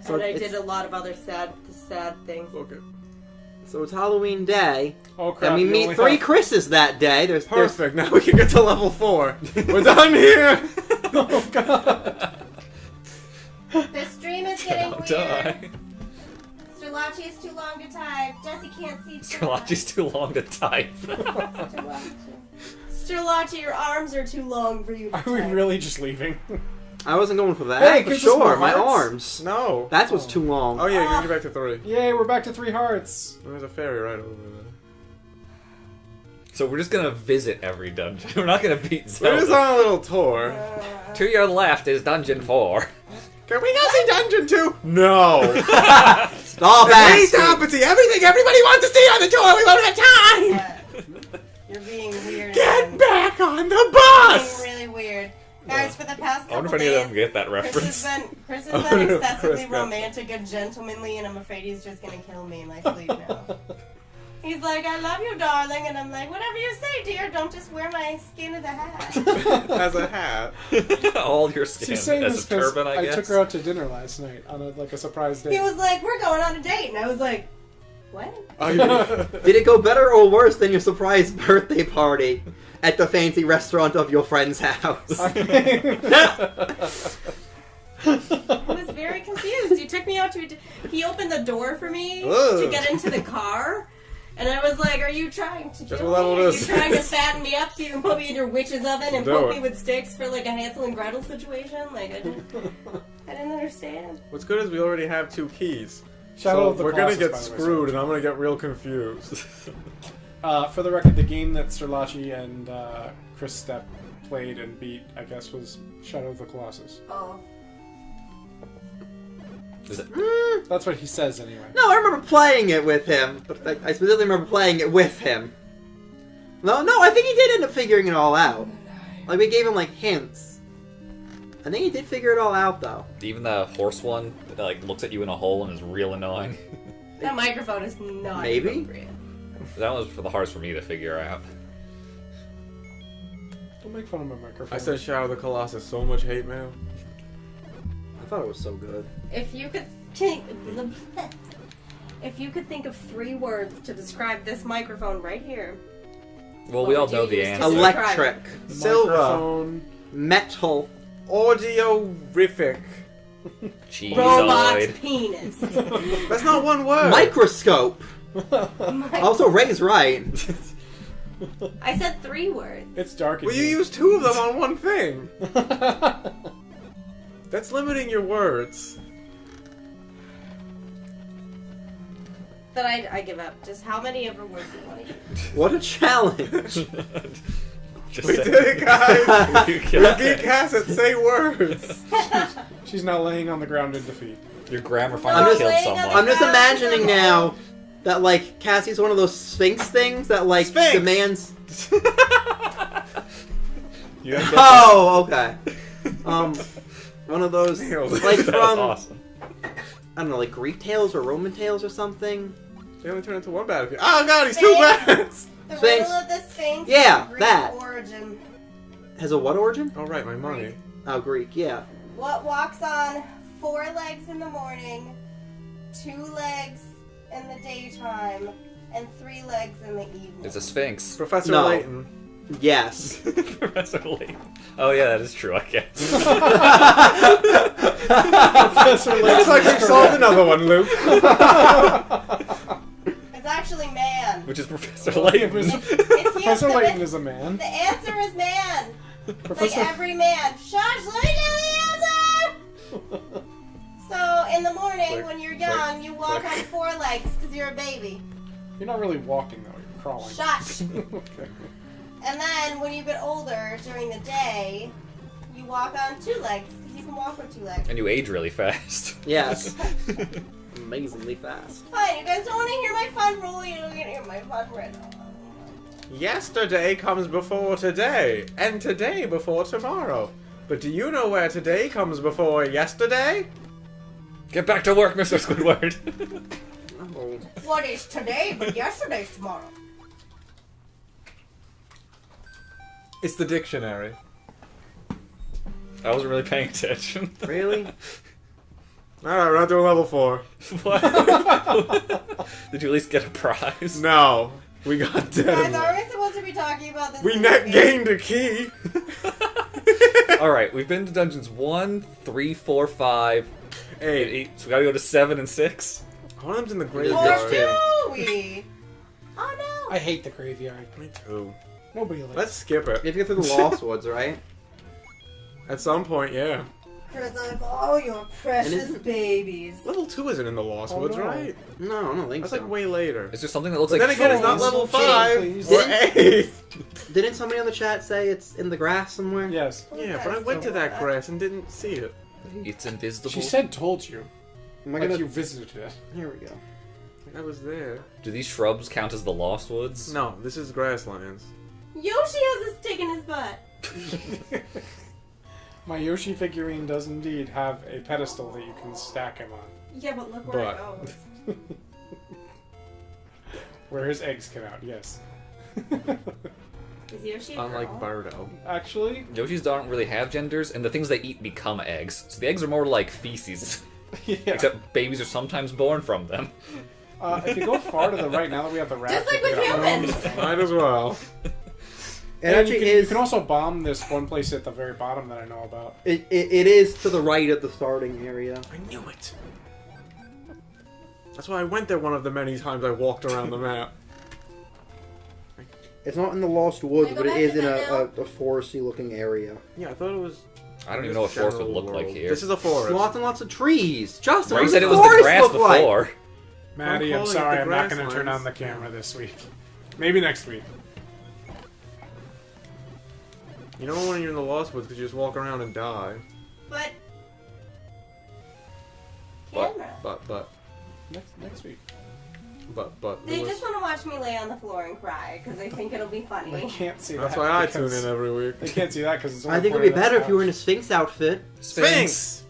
S3: So
S5: And I
S3: it's-
S5: did a lot of other sad things.
S4: Okay.
S3: So it's Halloween day,
S1: Oh crap!
S3: and we
S1: you
S3: meet
S1: only
S3: 3
S1: have-
S3: Chris's that day. There's
S4: Perfect, now we can get to level 4. We're done here!
S1: Oh god!
S5: The stream is getting
S2: I'll
S5: weird.
S2: die.
S5: Sterlacci is too long to type. Jesse can't see.
S2: Sterlacci's too long to type.
S5: Sterlacci, your arms are too long for you to
S1: Are we
S5: type.
S1: really just leaving?
S3: I wasn't going for that.
S1: Hey,
S3: for
S1: gives us more
S3: sure, my
S1: hearts.
S3: arms.
S4: No.
S3: That was too long.
S4: Oh yeah, you can get back to 3.
S1: Yay! We're back to 3 hearts.
S4: There's a fairy right over there.
S2: So we're just gonna visit every dungeon. We're not gonna beat
S4: We're just
S2: Zelda.
S4: on a little tour.
S2: To your left is Dungeon 4.
S4: Can we go see Dungeon 2? No!
S3: Stop
S4: Please
S3: asking.
S4: stop and see everything everybody wants to see on the tour! We won't have time!
S5: You're being weird.
S4: Get back on the
S5: You're
S4: bus!
S5: being really weird. Guys, for the past
S2: I wonder
S5: couple
S2: if any of
S5: days,
S2: them get that
S5: Chris
S2: reference.
S5: has
S4: Oh,
S5: been
S4: no,
S5: excessively
S4: Chris got-
S5: romantic and gentlemanly, and I'm afraid he's just gonna kill me in my sleep now. He's like, I love you, darling, and I'm like, whatever you say, dear, don't just wear my skin as a hat.
S4: As a hat.
S2: All your skin
S1: She's saying
S2: as
S1: this
S2: a
S1: because
S2: turban, I guess.
S1: took her out to dinner last night on a surprise date.
S5: He was like, we're going on a date, and I was like, what?
S4: Oh, you
S3: Did it go better or worse than your surprise birthday party at the fancy restaurant of your friend's house?
S5: I was very confused. He took me out to he opened the door for me
S4: Ugh.
S5: to get into the car. And I was like, are you trying to
S4: Guess
S5: kill
S4: what
S5: me?
S4: level
S5: Are
S4: it
S5: you
S4: is?
S5: trying to fatten me up so you can put me in your witch's oven and
S4: Do
S5: poke
S4: it.
S5: me with sticks for like a Hansel and Gretel situation? Like, I didn't understand.
S4: What's good is we already have 2 keys.
S1: Shadow
S4: So
S1: of the
S4: we're gonna
S1: Colossus,
S4: get
S1: by the way,
S4: screwed and I'm gonna get real confused.
S1: For the record, the game that Sterlacci and Chris Stepp played and beat, I guess, was Shadow of the Colossus.
S5: Oh.
S2: Is it?
S1: That's what he says anyway.
S3: No, I remember playing it with him, but I specifically remember playing it with him. No, I think he did end up figuring it all out. Like, we gave him, like, hints. I think he did figure it all out, though.
S2: Even the horse one that like looks at you in a hole and is real annoying.
S5: That microphone is not
S3: Maybe?
S5: appropriate.
S2: That was for the hardest for me to figure out.
S1: Don't make fun of my microphone.
S4: I sent Shadow of the Colossus so much hate mail.
S3: I thought it was so good.
S5: If you could think of 3 words to describe this microphone right here.
S2: Well, we all
S5: would you
S2: know the
S5: use to
S2: answer.
S5: select-
S3: Electric.
S4: Silver.
S1: Microphone.
S3: Metal.
S4: Audiorific.
S5: Robot
S2: Cheeseoid.
S5: penis.
S4: That's not one word.
S3: Microscope. Also, Ray's right.
S5: I said 3 words.
S1: It's dark in
S4: Well, you
S1: here.
S4: used 2 of them on one thing. That's limiting your words.
S5: Then I give up. Just how many ever words do you want to use?
S3: What a challenge!
S2: Just
S4: We
S2: say-
S4: did it, guys!
S2: You
S4: We
S2: killed
S4: beat
S2: it.
S4: Cass at say words!
S1: She's now laying on the ground in defeat.
S2: Your grammar
S5: I'm
S2: finally
S5: just
S2: killed
S5: laying on
S2: someone.
S5: the
S3: I'm just
S5: ground
S3: imagining
S5: with them
S3: now
S5: all.
S3: that, like, Cassie's one of those Sphinx things that, like,
S4: Sphinx!
S3: demands...
S2: You didn't get
S3: Oh, okay. One of those,
S4: Nailed it.
S3: like,
S2: that. That
S3: from,
S2: was awesome.
S3: I don't know, like, Greek tales or Roman tales or something?
S4: They only turn into one battlefield. Oh god, he's two
S5: Sphinx.
S4: bats!
S5: The
S3: Sphinx.
S5: riddle of the Sphinx.
S3: Yeah,
S5: is Greek
S3: that.
S5: origin.
S3: Has a what origin?
S4: Oh right, my money.
S3: Oh, Greek, yeah.
S5: What walks on 4 legs in the morning, 2 legs in the daytime, and 3 legs in the evening?
S2: It's a sphinx.
S4: Professor
S3: No.
S4: Layton.
S3: Yes.
S2: Professor Layton. Oh yeah, that is true, I guess.
S4: Looks like we've solved another one, Luke.
S5: It's actually man.
S2: Which is Professor Layton.
S5: It's
S1: Professor
S5: you,
S1: Layton is a man.
S5: The answer is man. It's
S1: Professor.
S5: like every man. Shush, let me tell the answer! So, in the morning,
S2: Click,
S5: when you're young, you walk
S2: click.
S5: on 4 legs because you're a baby.
S1: You're not really walking though. You're crawling.
S5: Shush!
S1: Okay.
S5: And then, when you get older, during the day, you walk on 2 legs because you can walk with 2 legs.
S2: And you age really fast.
S3: Yes. Amazingly fast.
S5: Fine, you guys don't want to hear my fun rule, you don't want to hear my fun riddle.
S4: Yesterday comes before today, and today before tomorrow. But do you know where today comes before yesterday?
S2: Get back to work, Mr. Squidward.
S3: Oh.
S5: What is today but yesterday's tomorrow?
S4: It's the dictionary.
S2: I wasn't really paying attention.
S3: Really?
S4: Alright, we're not doing level 4.
S2: What? Did you at least get a prize?
S4: No. We got dead.
S5: Guys,
S4: in
S5: are
S4: there.
S5: we supposed to be talking about this?
S4: We
S5: in
S4: net
S5: the game?
S4: gained a key.
S2: Alright, we've been to dungeons 1, 3, 4, 5,
S4: 8.
S2: 8. So we gotta go to 7 and 6.
S4: One of them's in the
S5: Or
S4: graveyard.
S5: do we? Oh no!
S1: I hate the graveyard.
S4: Me too.
S1: Nobody likes.
S4: Let's skip
S3: You
S4: it.
S3: have to get through the Lost Woods, right?
S4: At some point, yeah.
S5: Chris, like, oh, your precious babies.
S4: Level 2 isn't in the Lost
S1: Oh,
S4: Woods,
S1: no.
S4: right?
S3: No, I don't think
S4: That's
S3: so.
S4: like way later.
S2: Is there something that looks
S4: But
S2: like
S4: then again, it's not
S1: trees.
S4: level
S1: Please.
S4: 5 or 8.
S3: Didn't somebody on the chat say it's in the grass somewhere?
S1: Yes.
S4: Yeah, but I went to that grass and didn't see it.
S2: It's invisible.
S1: She said told you.
S3: Am I
S1: Like
S3: gonna...
S1: you visited it.
S3: Here we go.
S4: I was there.
S2: Do these shrubs count as the Lost Woods?
S4: No, this is grasslands.
S5: Yoshi has a stick in his butt.
S1: My Yoshi figurine does indeed have a pedestal that you can stack him on,
S5: Yeah, but look where it
S4: But-
S5: goes.
S1: where his eggs come out. Yes.
S5: Is Yoshi a
S4: Unlike
S5: girl?
S4: Birdo.
S1: Actually,
S2: Yoshis don't really have genders, and the things they eat become eggs. So the eggs are more like feces.
S1: yeah.
S2: Except babies are sometimes born from them.
S1: If you go far to the right, now that we have the raft,
S5: Just like
S1: we
S5: with
S1: can get
S5: humans.
S1: around.
S4: Might as well.
S3: It
S1: And
S3: actually
S1: you can,
S3: is.
S1: You can also bomb this one place at the very bottom that I know about.
S3: It is to the right of the starting area.
S4: I knew it. That's why I went there one of the many times I walked around the map.
S3: It's not in the Lost Woods,
S5: Can I
S3: but
S5: go
S3: it is
S5: back
S3: in
S5: to that
S3: a foresty looking area.
S4: Yeah, I thought it was.
S2: I don't even know what forest would
S4: general
S2: look like
S4: world.
S2: here.
S4: This is a forest.
S3: Lots and lots of trees. Justin,
S2: Ray
S3: what
S2: said
S3: does
S2: it was the
S3: forest
S2: grass
S3: look like?
S2: before.
S1: Maddie, I'm
S4: calling it
S1: sorry,
S4: the
S1: I'm not going to turn
S4: grasslands.
S1: on the camera this week. Maybe next week.
S4: You know when you're in the Lost Woods because you just walk around and die.
S5: But.
S2: What?
S5: Camera.
S4: But.
S1: Next week.
S5: They
S4: Lewis-
S5: just want to watch me lay on the floor and cry because they think it'll be
S1: They
S5: funny.
S1: can't see
S4: That's
S1: that.
S4: why I tune
S1: because-
S4: in every week.
S1: They can't see that because it's only
S3: I think it'd be
S1: pointed at
S3: better
S1: the
S3: if you were in a
S1: couch.
S3: Sphinx outfit.
S4: Sphinx!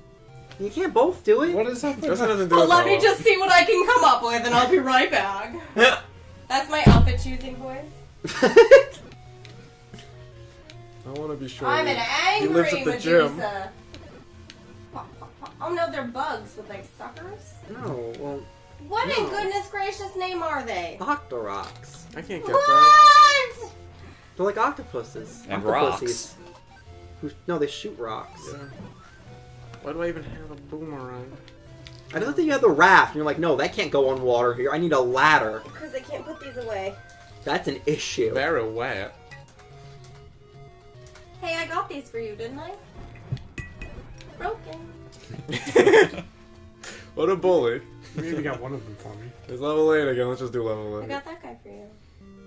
S3: You can't both do it.
S1: What is that?
S4: Doesn't have to do
S5: But
S4: with
S5: let me
S4: all.
S5: just see what I can come up with and I'll be right back. That's my outfit choosing voice.
S4: I want to be sure.
S5: I'm an
S4: he
S5: angry
S4: lives at the gym.
S5: Medusa. Oh no, they're bugs with like suckers.
S3: No, well,
S5: What in
S3: No.
S5: goodness gracious name are they?
S3: octoroks.
S4: I can't get that.
S5: What?
S3: They're like octopuses.
S2: And
S3: Octopussies. No, they shoot rocks.
S4: Yeah. Why do I even have a boomerang?
S3: I don't think you have the raft. And you're like, no, that can't go on water here. I need a ladder.
S5: Because I can't put these away.
S3: That's an issue.
S4: Very wet.
S5: Hey, I got these for you, didn't I? Broken.
S4: What a bully.
S1: Maybe got one of them for me.
S4: It's level 8 again. Let's just do level
S5: I
S4: 8.
S5: got that guy for you.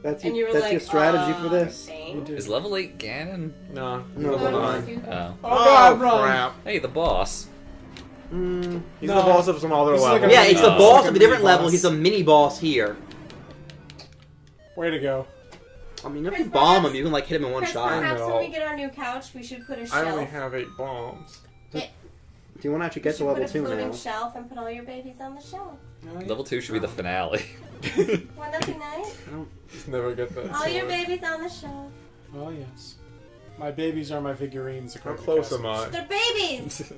S3: That's
S5: And you
S3: your,
S5: were
S3: that's
S5: like,
S3: your strategy for this?
S1: You did.
S2: Is level 8 Ganon?
S4: No.
S3: No,
S5: Oh,
S3: level
S5: you
S3: 9.
S5: stupid.
S2: Oh.
S1: Oh god, run!
S4: crap.
S2: Hey, the boss.
S3: Mm.
S4: He's
S1: No.
S4: the boss of some other
S1: This is like
S4: level.
S1: a
S3: Yeah, it's the
S2: Oh.
S3: boss
S1: Like
S3: of
S1: a
S3: a different
S1: mini
S3: level.
S1: boss.
S3: He's a mini boss here.
S1: Way to go.
S3: I mean, if
S5: Chris,
S3: you bomb
S5: perhaps-
S3: him, you can like hit him in one
S5: Chris,
S3: shot.
S5: perhaps
S4: No.
S5: when we get our new couch, we should put a
S4: I
S5: shelf.
S4: only have 8 bombs.
S3: Do you want to actually
S5: We
S3: get
S5: should
S3: to level
S5: put a
S3: 2
S5: floating
S3: now?
S5: shelf and put all your babies on the shelf.
S2: Level 2 should be the finale.
S5: Wouldn't that be nice?
S4: Just never get that.
S5: All your
S4: sword.
S5: babies on the shelf.
S1: Oh yes. My babies are my figurines.
S4: How
S1: according to
S4: close
S1: Cassie.
S4: am I?
S5: They're babies!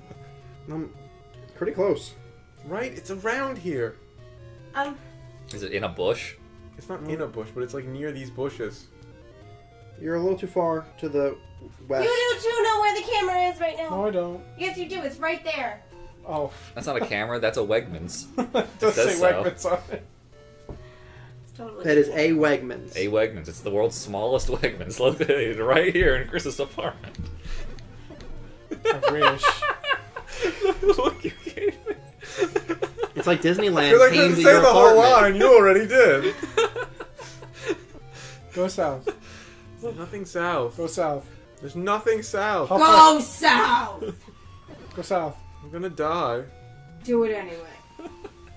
S3: Pretty close.
S4: Right? It's around here.
S2: Is it in a bush?
S4: It's not in a bush, but it's like near these bushes.
S3: You're a little too far to the west.
S5: You do too know where the camera is right now.
S1: No, I don't.
S5: Yes, you do. It's right there.
S1: Oh,
S2: That's not a camera, that's a Wegmans.
S1: it does say
S2: It says so.
S1: Wegmans on it.
S5: It's totally
S3: That is a Wegmans.
S2: A Wegmans. It's the world's smallest Wegmans. Look at it right here in Chris's apartment.
S1: I wish.
S2: Look, you gave me.
S3: It's like Disneyland
S4: Because I
S3: came
S4: couldn't
S3: to
S4: say
S3: your
S4: the whole
S3: apartment.
S4: line. You already did.
S1: Go south.
S4: There's nothing south.
S1: Go south.
S4: There's nothing south.
S1: How far?
S5: Go south!
S1: Go south.
S4: I'm gonna die.
S5: Do it anyway.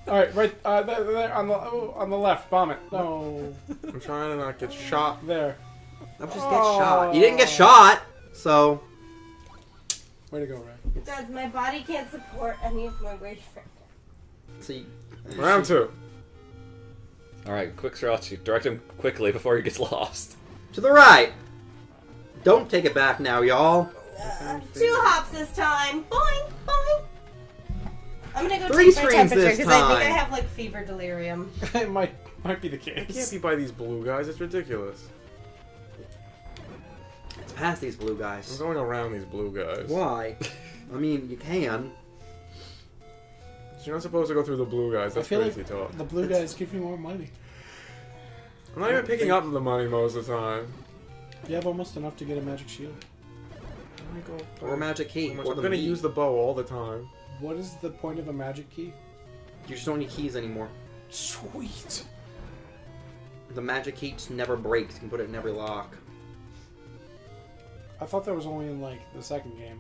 S1: All right, right there on the left. Bomb it. No,
S4: I'm trying to not get shot.
S1: there.
S3: I'll just get shot. You didn't get shot, so...
S1: Way to go, Ray.
S5: Guys, my body can't support any of my weight right now.
S3: so you,
S4: Round 2.
S2: Alright, quick Sterlacci. Direct him quickly before he gets lost.
S3: to the right. Don't take it back now, y'all.
S5: 2 hops this time. Boing, boing. I'm gonna go
S3: 3
S5: take my
S3: screens
S5: temperature
S3: this
S5: because I think I
S3: time.
S5: have like fever delirium.
S1: It might be the
S4: I can't
S1: case.
S4: be by these blue guys. It's ridiculous.
S3: It's past these blue
S4: I'm
S3: guys.
S4: going around these blue guys.
S3: Why? I mean, you can.
S4: You're not supposed to go through the blue guys. That's
S1: I feel
S4: crazy
S1: like
S4: talk.
S1: the blue guys give you more money.
S4: I'm not even picking up the money most of the time.
S1: You have almost enough to get a magic shield.
S3: Or a magic key.
S4: I'm
S3: Or the
S4: gonna
S3: meat.
S4: use the bow all the time.
S1: What is the point of a magic key?
S3: You just don't need keys anymore.
S1: Sweet.
S3: The magic key just never breaks. You can put it in every lock.
S1: I thought that was only in like the second game.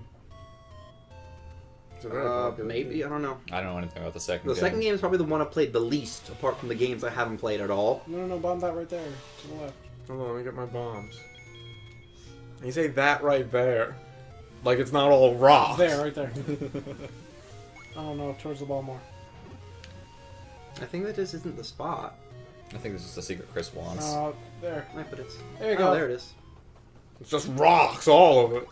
S4: It's a very popular
S3: Maybe,
S4: game.
S3: I don't know.
S2: I don't know anything about the second
S3: The
S2: game.
S3: second game is probably the one I've played the least, apart from the games I haven't played at all.
S1: No, bomb that right there to the left.
S4: Hold on, let me get my bombs. And you say that right there. Like it's not all rocks.
S1: There, right there. Oh no, towards the ball more.
S3: I think that just isn't the spot.
S2: I think this is the secret Chris wants.
S1: There.
S3: Right, but it's...
S1: There you
S3: Oh,
S1: go.
S3: there it is.
S4: It's just rocks, all of it.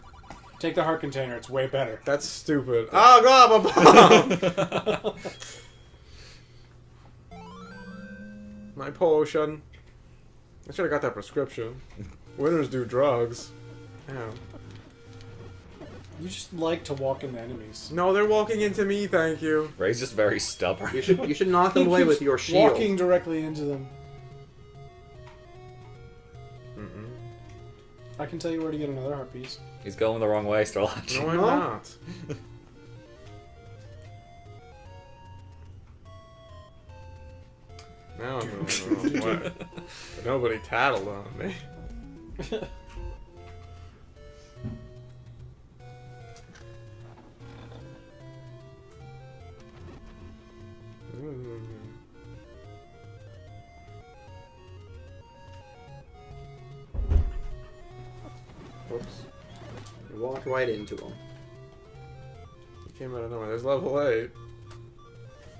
S1: Take the heart container. It's way better.
S4: That's stupid. Oh god, my bomb! My potion. I should have got that prescription. Winners do drugs. Damn.
S1: You just like to walk into enemies.
S4: No, they're walking into me, thank you.
S2: Ray's just very stubborn.
S3: You should knock them away with your shield.
S1: Walking directly into them.
S4: Mm-mm.
S1: I can tell you where to get another heart piece.
S2: He's going the wrong way, Sterlacci.
S4: No, I'm
S3: No?
S4: not. Now I'm going the wrong way. But nobody tattled on me. Whoops.
S3: You walked right into them.
S4: He came out of nowhere. There's level 8.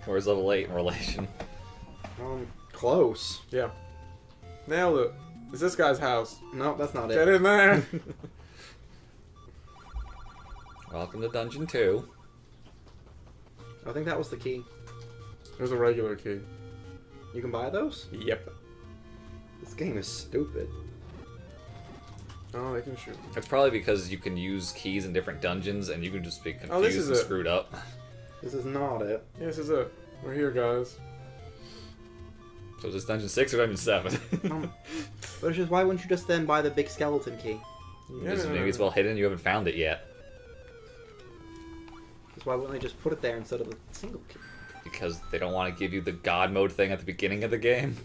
S2: Where's level 8 in relation?
S3: Close.
S4: Yeah. Nailed it. It's this guy's house.
S3: No, that's not
S4: Get
S3: it.
S4: in there.
S2: Welcome to Dungeon 2.
S3: I think that was the key.
S4: There's a regular key.
S3: You can buy those?
S4: Yep.
S3: This game is stupid.
S4: Oh, they can shoot.
S2: It's probably because you can use keys in different dungeons and you can just be
S4: Oh, this
S2: confused
S4: is
S2: and
S4: it.
S2: screwed up.
S3: This is not it.
S4: Yeah, this is it. We're here, guys.
S2: So is this Dungeon 6 or Dungeon 7?
S3: But it's just, why wouldn't you just then buy the big skeleton key?
S2: Because maybe it's well hidden and you haven't found it yet.
S3: Because why wouldn't they just put it there instead of the single key?
S2: Because they don't want to give you the God mode thing at the beginning of the game.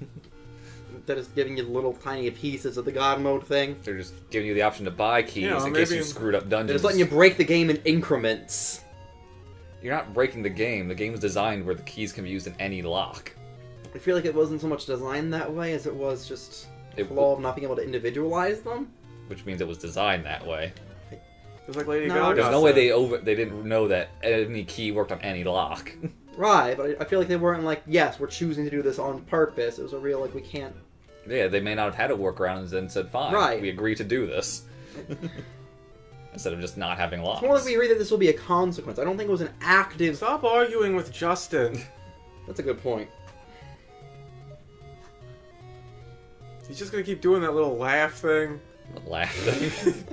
S3: That is giving you little tiny pieces of the God mode thing.
S2: They're just giving you the option to buy keys
S4: Yeah,
S2: in case
S4: maybe-
S2: you screwed up dungeons.
S3: They're just letting you break the game in increments.
S2: You're not breaking the game. The game is designed where the keys can be used in any lock.
S3: I feel like it wasn't so much designed that way as it was just
S2: It-
S3: flaw of not being able to individualize them.
S2: Which means it was designed that way.
S4: It's like Lady
S3: No,
S4: Gaga.
S2: There's no way
S4: said.
S2: they didn't know that any key worked on any lock.
S3: Right, but I feel like they weren't like, yes, we're choosing to do this on purpose. It was a real, like, we can't...
S2: Yeah, they may not have had a workaround and then said, fine,
S3: Right.
S2: we agree to do this. Instead of just not having locks.
S3: It's more like we agree that this will be a consequence. I don't think it was an active...
S4: Stop arguing with Justin.
S3: That's a good point.
S4: He's just gonna keep doing that little laugh thing.
S2: Laughing.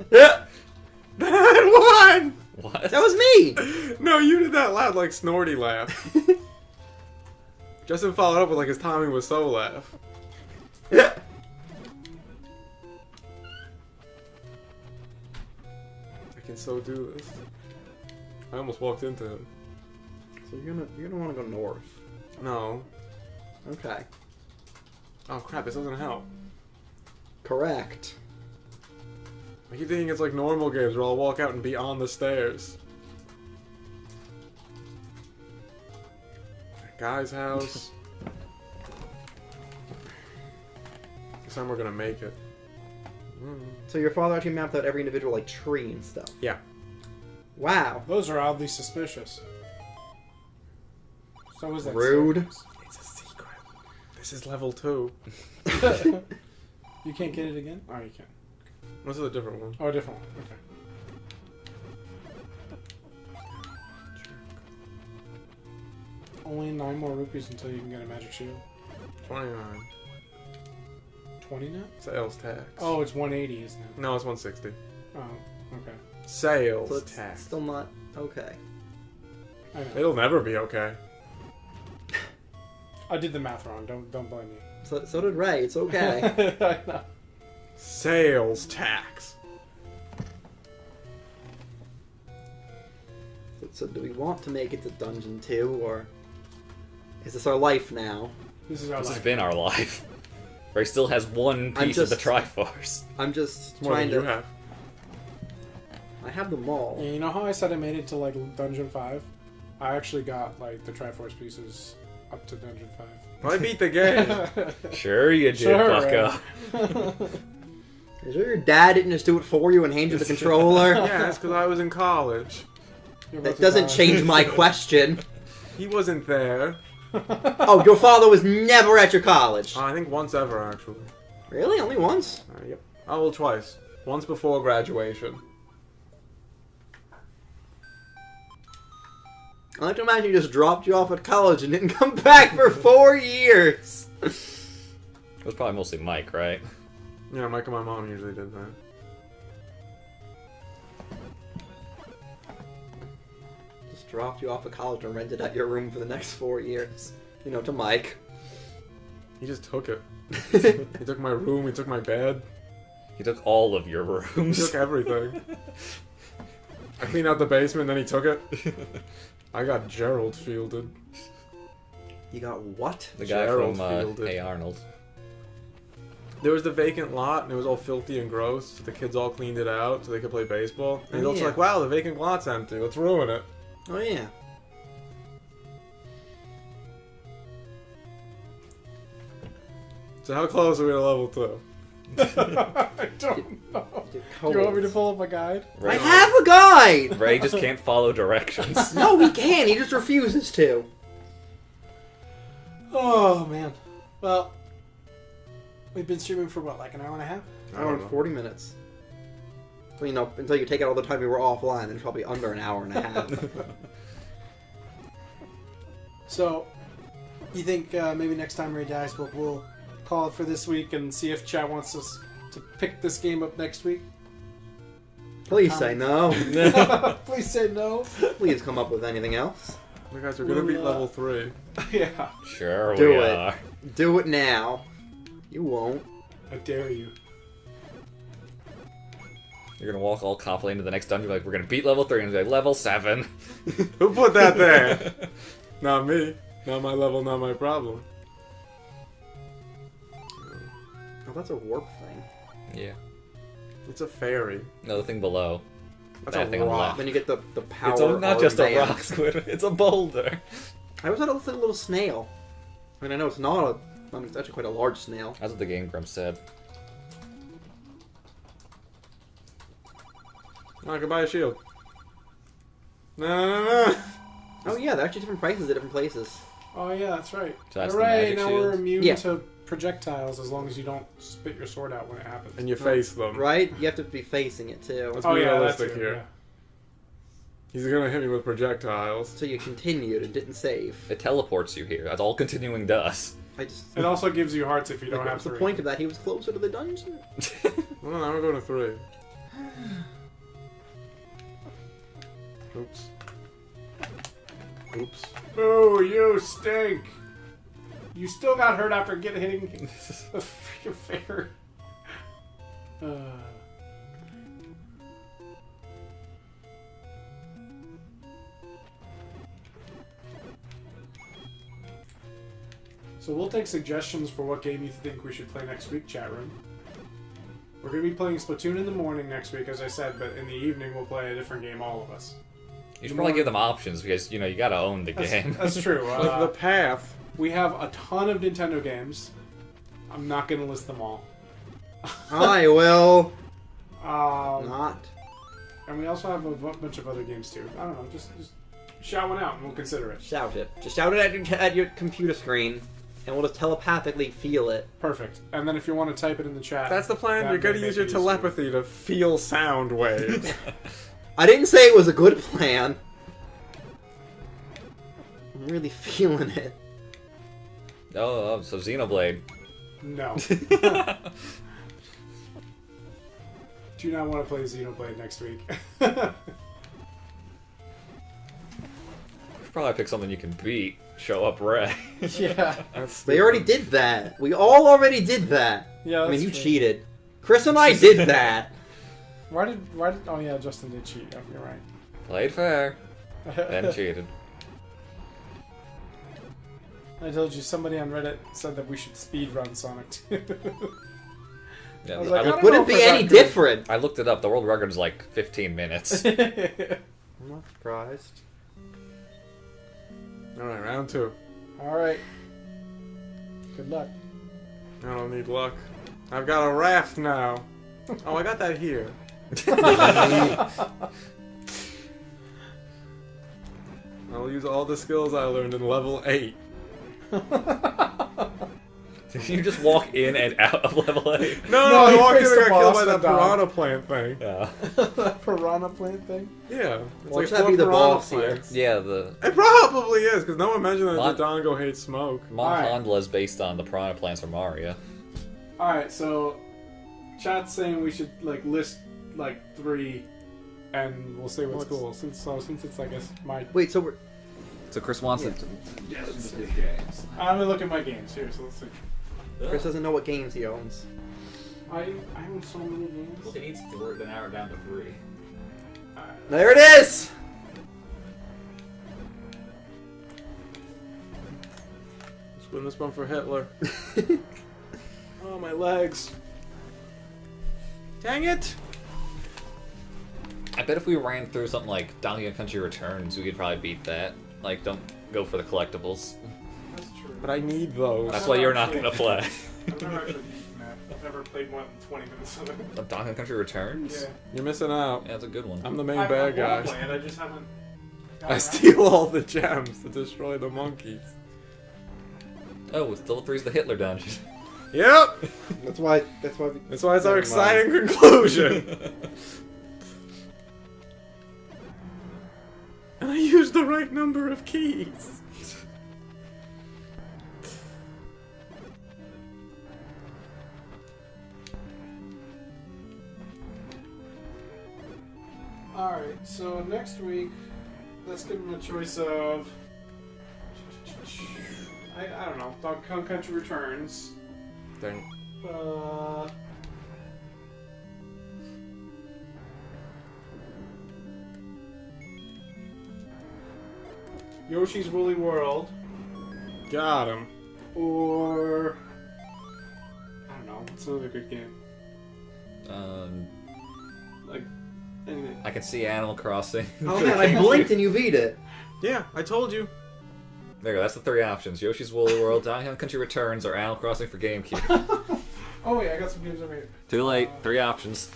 S4: That one!
S2: What?
S3: That was me!
S4: No, you did that loud, like, snorty laugh. Justin followed up with, like, his Tommy Wiseau laugh. I can so do this. I almost walked into him.
S3: So you're gonna want to go north.
S4: No.
S3: Okay.
S4: Oh crap, this doesn't help.
S3: Correct.
S4: I keep thinking it's like normal games where I'll walk out and be on the stairs. That guy's house. This time we're gonna make it.
S3: So your father actually mapped out every individual, like, tree and stuff.
S4: Yeah.
S3: Wow.
S1: Those are oddly suspicious. So is that
S3: Rude.
S4: It's a secret. This is level 2.
S1: staircase. You can't get it again? Oh, you can.
S4: This is a different one.
S1: Oh, a different one. Okay. Only 9 more rupees until you can get a magic shield.
S4: 29.
S1: 20 now?
S4: Sales tax.
S1: Oh, it's 180, isn't it?
S4: No, it's 160.
S1: Oh, okay.
S4: Sales
S3: So it's
S4: tax.
S3: still not okay.
S1: I know.
S4: It'll never be okay.
S1: I did the math wrong. Don't blame me.
S3: So did Ray. It's okay.
S1: I know.
S4: Sales tax.
S3: So do we want to make it to Dungeon 2, or is this our life now?
S1: This is our
S2: This has
S1: life.
S2: been our life. Ray still has one
S3: I'm
S2: piece of the
S3: just-
S2: Triforce.
S3: I'm just
S4: More
S3: trying
S4: than
S3: to...
S4: you have.
S3: I have them all.
S1: Yeah, you know how I said I made it to like Dungeon 5? I actually got like the Triforce pieces up to Dungeon 5.
S4: I beat the game.
S2: Sure you did,
S1: Sure,
S2: bucko.
S3: Is your dad didn't just do it for you and hand you the controller?
S4: Yeah, that's because I was in college.
S1: You're
S3: That
S1: both
S3: doesn't
S1: about-
S3: change my question.
S4: He wasn't there.
S3: Oh, your father was never at your college.
S4: I think once ever, actually.
S3: Really? Only once?
S4: Yep. Oh, well, twice. Once before graduation.
S3: I like to imagine he just dropped you off at college and didn't come back for 4 years.
S2: It was probably mostly Mike, right?
S4: Yeah, Mike and my mom usually did that.
S3: Just dropped you off at college and rented out your room for the next 4 years. You know, to Mike.
S4: He just took it. He took my room, he took my bed,
S2: He took all of your
S4: he
S2: rooms.
S4: took everything. I cleaned out the basement, then he took it. I got Gerald fielded.
S3: You got what?
S2: The guy
S4: Gerald
S2: from
S4: fielded.
S2: Hey Arnold.
S4: There was the vacant lot, and it was all filthy and gross. So the kids all cleaned it out so they could play baseball. And
S3: Oh,
S4: he's
S3: yeah.
S4: like, wow, the vacant lot's empty. Let's ruin it.
S3: Oh, yeah.
S4: So how close are we to level 2?
S1: I don't know.
S3: You're
S1: Do you want me to
S3: cold.
S1: pull up a guide?
S3: I
S2: Ray,
S3: have a guide!
S2: Ray just can't follow directions.
S3: No, he can. He just refuses to.
S1: Oh, man. Well, we've been streaming for what, like an hour and a half?
S4: I
S3: Hour
S4: don't
S3: and
S4: know.
S3: 40 minutes. Well, you know, until you take out all the time we were offline, then it's probably under an hour and a half.
S1: So, you think maybe next time Ray dies, we'll call it for this week and see if chat wants us to pick this game up next week?
S3: Please say no.
S1: Please say no.
S3: Please come up with anything else.
S4: You guys are gonna beat
S1: We'll,
S4: level 3.
S1: Yeah.
S2: Sure
S3: Do
S2: we
S3: it.
S2: are.
S3: Do it now. You won't.
S1: I dare you.
S2: You're gonna walk all confidently into the next dungeon like, we're gonna beat level 3, and be like, level 7.
S4: Who put that there? Not me. Not my level, not my problem.
S3: Oh, that's a warp thing.
S2: Yeah.
S4: It's a fairy.
S2: Another thing below.
S4: That's
S2: That
S4: a
S2: thing on the
S4: rock.
S2: left.
S3: Then you get the power.
S2: It's not just a
S3: armband.
S2: rock, Squid. It's a boulder.
S3: I always thought it looked like a little snail. I mean, I know it's not a. I mean, it's actually quite a large snail.
S2: That's what the Game Grumps said.
S4: I can buy a shield. No.
S3: Oh yeah, they're actually different prices at different places.
S1: Oh yeah, that's right.
S2: So that's the
S1: Hooray!
S2: magic
S1: Now we're
S2: shield?
S1: immune
S3: Yeah.
S1: to projectiles as long as you don't spit your sword out when it happens.
S4: And you face them.
S3: Right? You have to be facing it too.
S4: Let's
S1: Oh
S4: be
S1: yeah, that's
S4: realistic
S1: it,
S4: here.
S1: yeah.
S4: He's gonna hit me with projectiles.
S3: So you continued and didn't save.
S2: It teleports you here. That's all continuing does.
S3: I just.
S1: It also gives you hearts if you don't
S3: Like,
S1: have
S3: what's the
S1: 3.
S3: point of that? He was closer to the dungeon.
S4: Well, now we're going to 3. Oops. Oops.
S1: Boo! You stink. You still got hurt after hitting the freaking fair. So we'll take suggestions for what game you think we should play next week, chat room. We're going to be playing Splatoon in the morning next week, as I said, but in the evening we'll play a different game, all of us.
S2: You should probably give them options because, you know, you gotta own the game.
S1: That's true.
S4: Like the path.
S1: We have a ton of Nintendo games. I'm not going to list them all.
S3: I will
S1: Um,
S3: not.
S1: and we also have a bunch of other games too. I don't know, just shout one out and we'll consider it.
S3: Shout it. Just shout it at your computer screen, and we'll just telepathically feel it.
S1: Perfect. And then if you want to type it in the chat.
S4: That's the plan.
S1: that
S4: You're gonna
S1: may
S4: use
S1: make
S4: your
S1: it easier.
S4: telepathy to feel sound waves.
S3: I didn't say it was a good plan. I'm really feeling it.
S2: Oh, so Xenoblade.
S1: No. Do not want to play Xenoblade next week.
S2: You should probably pick something you can beat. Show up Ray.
S1: Yeah.
S4: That's
S3: They already did that. We all already did that.
S1: Yeah.
S3: I mean,
S1: that's
S3: you
S1: true.
S3: cheated. Chris and I did that.
S1: Why did? Oh yeah, Justin did cheat. Yeah, you're right.
S2: Played fair, then cheated.
S1: I told you somebody on Reddit said that we should speedrun Sonic 2.
S2: Yeah,
S1: I was like,
S2: I,
S1: I
S2: looked,
S1: don't
S3: Would
S1: know
S3: it be
S1: if it's
S3: any
S1: that good.
S3: different?
S2: I looked it up. The world record is like 15 minutes.
S3: I'm not surprised.
S4: Alright, round 2.
S1: All right. Good luck.
S4: I don't need luck. I've got a raft now. Oh, I got that here. I'll use all the skills I learned in level 8.
S2: You just walk in and out of level 8.
S4: No,
S1: he
S4: I walked in
S1: faced
S4: and
S1: the
S4: got killed
S1: boss
S4: by that
S1: and died.
S4: piranha plant thing.
S2: Yeah.
S1: Piranha plant thing.
S4: Yeah. It's
S3: Watch
S4: like
S3: that
S4: 4
S3: be the
S4: piranha
S3: boss here.
S4: plants.
S2: Yeah, the
S4: It probably is, because no one mentioned that
S2: Mon-
S4: Dodongo hates smoke.
S2: Mont
S1: Alright.
S2: Honda is based on the piranha plants from Mario.
S1: All right, so chat's saying we should like list like 3, and we'll say what's cool. Since it's I guess my.
S3: Wait, so we're.
S2: So Chris wants
S3: Yeah.
S2: it.
S1: Yes. I'm gonna look at my games here. So let's see.
S3: Chris doesn't know what games he owns.
S1: I own so many games.
S2: He needs to narrow it down to 3.
S3: There it is!
S4: Let's win this one for Hitler.
S1: Oh my legs.
S4: Dang it!
S2: I bet if we ran through something like Donkey Kong Country Returns, we could probably beat that. Like, don't go for the collectibles.
S1: That's true.
S4: But I need those.
S2: That's why you're not gonna play.
S1: I've never actually beaten that. I've never played more than 20 minutes of it.
S2: Donkey Kong Country Returns?
S1: Yeah.
S4: You're missing out.
S2: Yeah, that's a good one.
S4: I'm the main
S1: I
S4: bad guy.
S1: wanna play it, I just haven't.
S4: I steal all the gems to destroy the monkeys.
S2: Oh, level 3's the Hitler dungeon.
S4: Yep!
S3: That's why.
S4: That's why it's our
S3: Never mind.
S4: exciting conclusion. And I used the right number of keys.
S1: Alright, so next week, let's give them a choice of. I don't know. Donkey Kong Country Returns.
S4: Dang.
S1: Yoshi's Woolly World.
S4: Got him.
S1: Or I don't know. What's another good game? Like anything.
S2: I can see Animal Crossing.
S3: Oh man, I blinked and you beat it.
S4: Yeah, I told you.
S2: There you go, that's the 3 options. Yoshi's Woolly World, Donkey Kong Country Returns, or Animal Crossing for GameCube.
S1: Oh wait, I got some games over here.
S2: Too late, 3 options.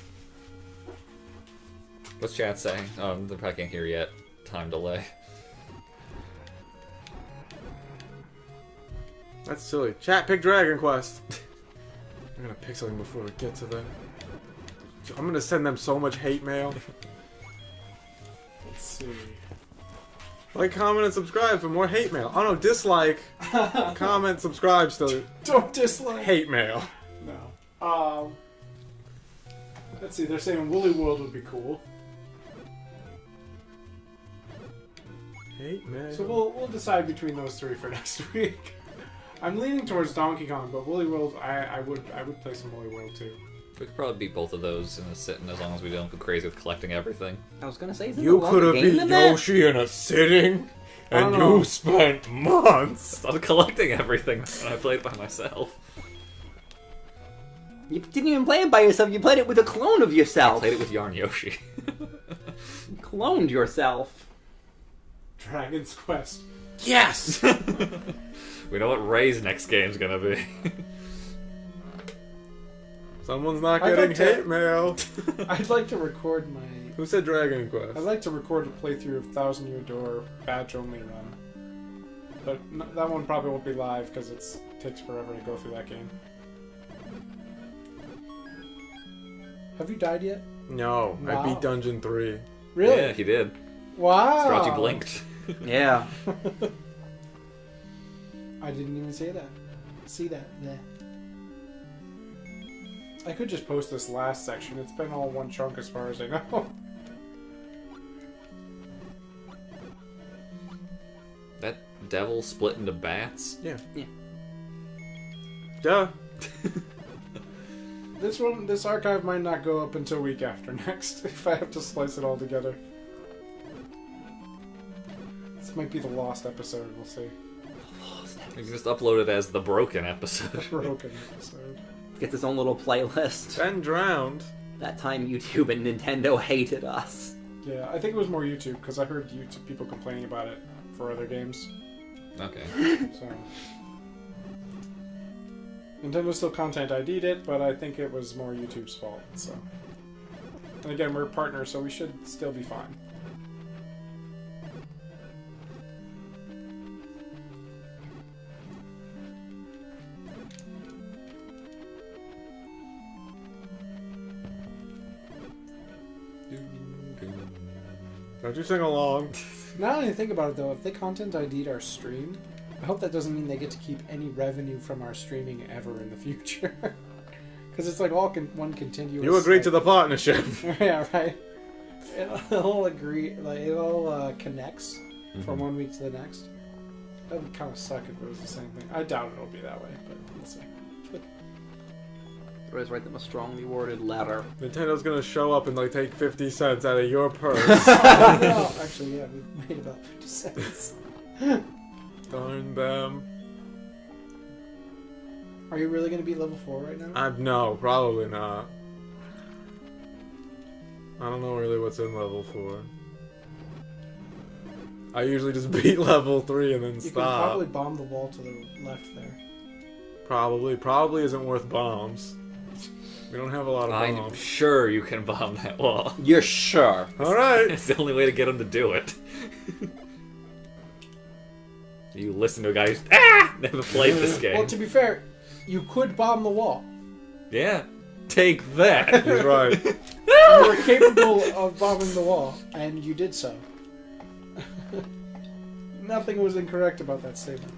S2: What's chat saying? Oh, they probably can't hear yet. Time delay.
S4: That's silly. Chat, pick Dragon Quest. I'm gonna pick something before we get to that. I'm gonna send them so much hate mail.
S1: Let's see.
S4: Like, comment, and subscribe for more hate mail. Oh no, dislike, comment, subscribe still.
S1: Don't dislike.
S4: Hate mail.
S1: No. Let's see. They're saying Woolly World would be cool.
S4: Hate mail.
S1: So we'll decide between those 3 for next week. I'm leaning towards Donkey Kong, but Woolly World, I would play some Woolly World too.
S2: We could probably beat both of those in a sitting as long as we don't go crazy with collecting everything.
S3: I was gonna say, is it
S4: You
S3: a
S4: could
S3: longer
S4: have
S3: game
S4: beat
S3: than that?
S4: Yoshi in a sitting, and
S1: don't know.
S4: you spent months.
S2: I was collecting everything when I played by myself.
S3: You didn't even play it by yourself. You played it with a clone of
S2: I
S3: yourself.
S2: played it with Yarn Yoshi.
S3: You cloned yourself.
S1: Dragon's Quest.
S4: Yes.
S2: We know what Ray's next game's gonna be.
S4: Someone's not
S1: I'd
S4: getting
S1: like to-
S4: hate mail.
S1: I'd like to record my.
S4: Who said Dragon Quest?
S1: I'd like to record a playthrough of Thousand Year Door badge only run, but that one probably won't be live because it takes forever to go through that game. Have you died yet?
S4: No, I
S1: Wow.
S4: beat Dungeon 3.
S1: Really?
S2: Yeah, he did.
S1: Wow.
S2: Sterlacci blinked.
S3: Yeah.
S1: I didn't even say that. See that? Yeah. I could just post this last section. It's been all one chunk as far as I know.
S2: That devil split into bats?
S4: Yeah.
S3: Yeah.
S4: Duh.
S1: This archive might not go up until week after next if I have to slice it all together. This might be the lost episode. We'll see.
S2: You can just upload it as the broken episode.
S1: Broken episode.
S3: Get his own little playlist.
S4: Ben drowned.
S3: That time YouTube and Nintendo hated us.
S1: Yeah, I think it was more YouTube because I heard YouTube people complaining about it for other games.
S2: Okay.
S1: So Nintendo still content ID'd it, but I think it was more YouTube's fault. So, and again, we're partners, so we should still be fine.
S4: Don't you sing along?
S1: Now that I think about it, though, if they content ID'd our stream, I hope that doesn't mean they get to keep any revenue from our streaming ever in the future. Because it's like all one continuous.
S4: You agreed to the partnership.
S1: Yeah, right. It all agree, like it all connects from one week to the next. That would kind of suck if it was the same thing. I doubt it'll be that way, but we'll see.
S3: Always write them a strongly worded letter.
S4: Nintendo's gonna show up and like take 50 cents out of your purse.
S1: No, actually, yeah, we made about 50 cents.
S4: Darn them.
S1: Are you really going to be level 4 right now?
S4: No, probably not. I don't know really what's in level 4. I usually just beat level 3 and then
S1: You
S4: stop.
S1: can probably bomb the wall to the left there.
S4: Probably isn't worth bombs. We don't have a lot of
S2: I'm
S4: bombs.
S2: sure you can bomb that wall.
S3: You're sure?
S4: Alright!
S2: It's the only way to get him to do it. You listen to a guy who's never played this game.
S1: Well, to be fair, you could bomb the wall.
S2: Yeah. Take that.
S4: He's right.
S1: You were capable of bombing the wall, and you did so. Nothing was incorrect about that statement.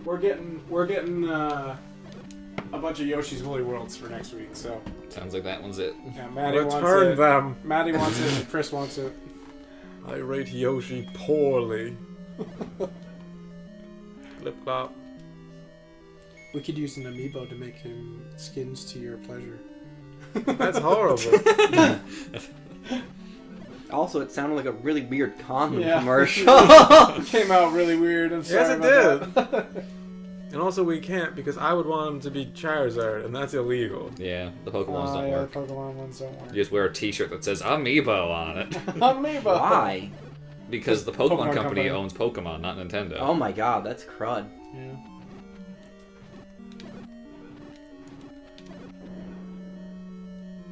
S1: We're getting a bunch of Yoshi's Woolly Worlds for next week, so
S2: Sounds like that one's it.
S1: yeah, Maddie wants
S4: Return
S1: it.
S4: them.
S1: Maddie wants it, and Chris wants it.
S4: I rate Yoshi poorly. Flip flop.
S1: We could use an amiibo to make him skins to your pleasure.
S4: That's horrible.
S3: Also, it sounded like a really weird condom
S1: Yeah.
S3: commercial.
S1: It came out really weird. I'm sorry
S4: Yes, it
S1: about that.
S4: And also we can't because I would want him to be Charizard, and that's illegal.
S2: Yeah, the Pokemons don't
S1: Yeah,
S2: work.
S1: the Pokemon ones don't work.
S2: You just wear a T-shirt that says Amiibo on it.
S1: Amiibo.
S3: Why?
S2: Because the
S1: Pokemon
S2: Pokemon
S1: Company.
S2: Company owns Pokemon, not Nintendo.
S3: Oh my god, that's crud.
S1: Yeah.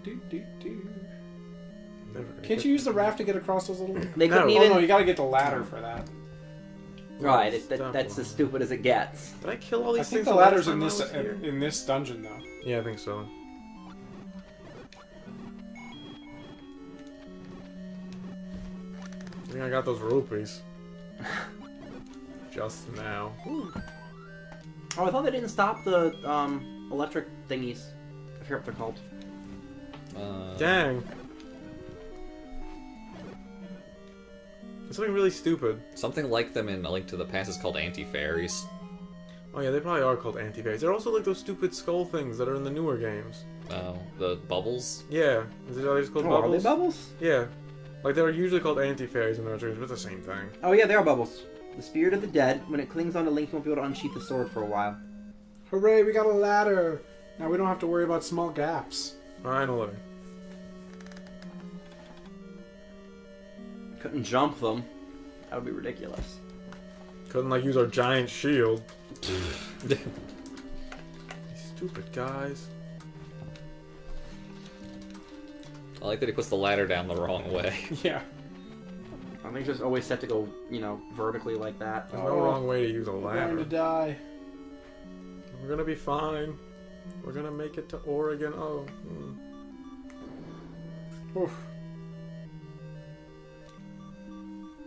S1: Do, do, do.
S4: Never gonna
S1: Can't
S4: get-
S1: you use the raft to get across those little...
S3: They couldn't
S4: No.
S1: Oh
S3: even...
S1: no, you gotta get the ladder for that.
S3: Right,
S4: Stop
S3: that's
S4: one.
S3: as stupid as it gets.
S4: Did I kill all
S1: I
S4: these
S1: think
S4: things?
S1: the
S4: last
S1: ladder's
S4: time
S1: in
S4: I
S1: this
S4: was here?
S1: in this dungeon though.
S4: Yeah, I think so. I think I got those rupees. Just now.
S3: Oh, I thought they didn't stop the electric thingies. I forget what they're called.
S4: Dang. It's something really stupid.
S2: Something like them in A Link to the Past is called anti-fairies.
S4: Oh yeah, they probably are called anti-fairies. They're also like those stupid skull things that are in the newer games.
S2: Oh, the bubbles?
S4: Yeah. Are they just called
S3: Oh, are they
S4: bubbles?
S3: bubbles?
S4: Yeah. Like they're usually called anti-fairies in the retro games, but it's the same thing.
S3: Oh yeah, they are bubbles. The spirit of the dead, when it clings onto Link, you won't be able to unsheath the sword for a while.
S1: Hooray, we got a ladder! Now we don't have to worry about small gaps.
S4: Finally.
S3: Couldn't jump them. That would be ridiculous.
S4: Couldn't like use our giant shield. These stupid guys.
S2: I like that he puts the ladder down the wrong way.
S1: Yeah.
S3: I think it's just always set to go, you know, vertically like that.
S4: There's no
S1: Oh.
S4: wrong way to use a
S1: We're going to
S4: ladder.
S1: die.
S4: We're gonna be fine. We're gonna make it to Oregon. Oh.
S1: Oof.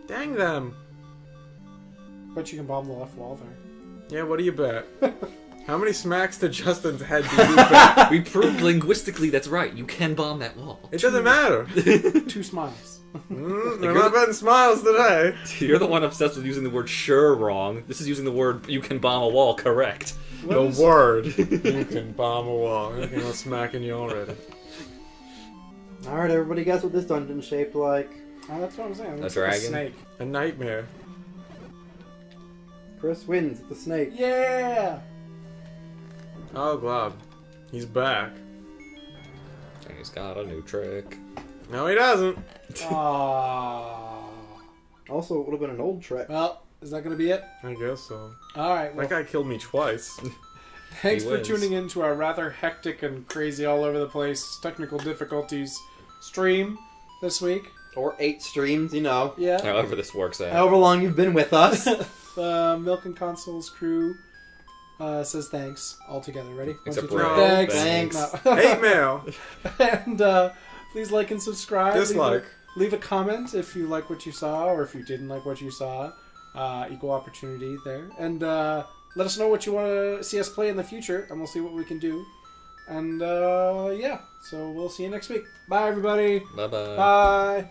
S4: Dang them.
S1: Bet you can bomb the left wall there.
S4: Yeah, what do you bet? How many smacks to Justin's head do you bet?
S2: We proved linguistically that's right. You can bomb that wall.
S4: It doesn't matter.
S1: 2 smiles.
S4: I'm not betting smiles today.
S2: You're the one obsessed with using the word sure wrong. This is using the word you can bomb a wall correct.
S1: What
S4: The
S1: is-
S4: word. You can bomb a wall. Okay, I'm smacking you already.
S3: Alright, everybody guess what this dungeon's shaped like.
S1: Oh, that's what I'm saying. It
S2: A
S1: looks like
S2: dragon?
S1: snake.
S4: A nightmare.
S3: Chris wins, the snake.
S1: Yeah!
S4: Oh, glad. He's back.
S2: And he's got a new trick.
S4: No, he doesn't.
S1: Aww.
S3: Also, it would have been an old trick.
S1: Well, is that going to be it?
S4: I guess so.
S1: Alright, well,
S4: That guy killed me twice.
S1: thanks
S2: He
S1: for
S2: wins.
S1: tuning in to our rather hectic and crazy all over the place technical difficulties stream this week.
S3: Or 8 streams, you know.
S1: Yeah.
S2: However this works out.
S3: However long you've been with us.
S1: The Milk and Consoles crew says thanks all together. Ready? 1,
S2: Except
S1: 2, 3.
S2: for
S1: Thanks.
S3: Thanks.
S1: No.
S4: Hate mail.
S1: And please like and subscribe.
S4: Dislike.
S1: Leave a comment if you like what you saw or if you didn't like what you saw. Equal opportunity there. And let us know what you want to see us play in the future, and we'll see what we can do. And yeah, so we'll see you next week. Bye, everybody.
S2: Bye-bye.
S1: Bye.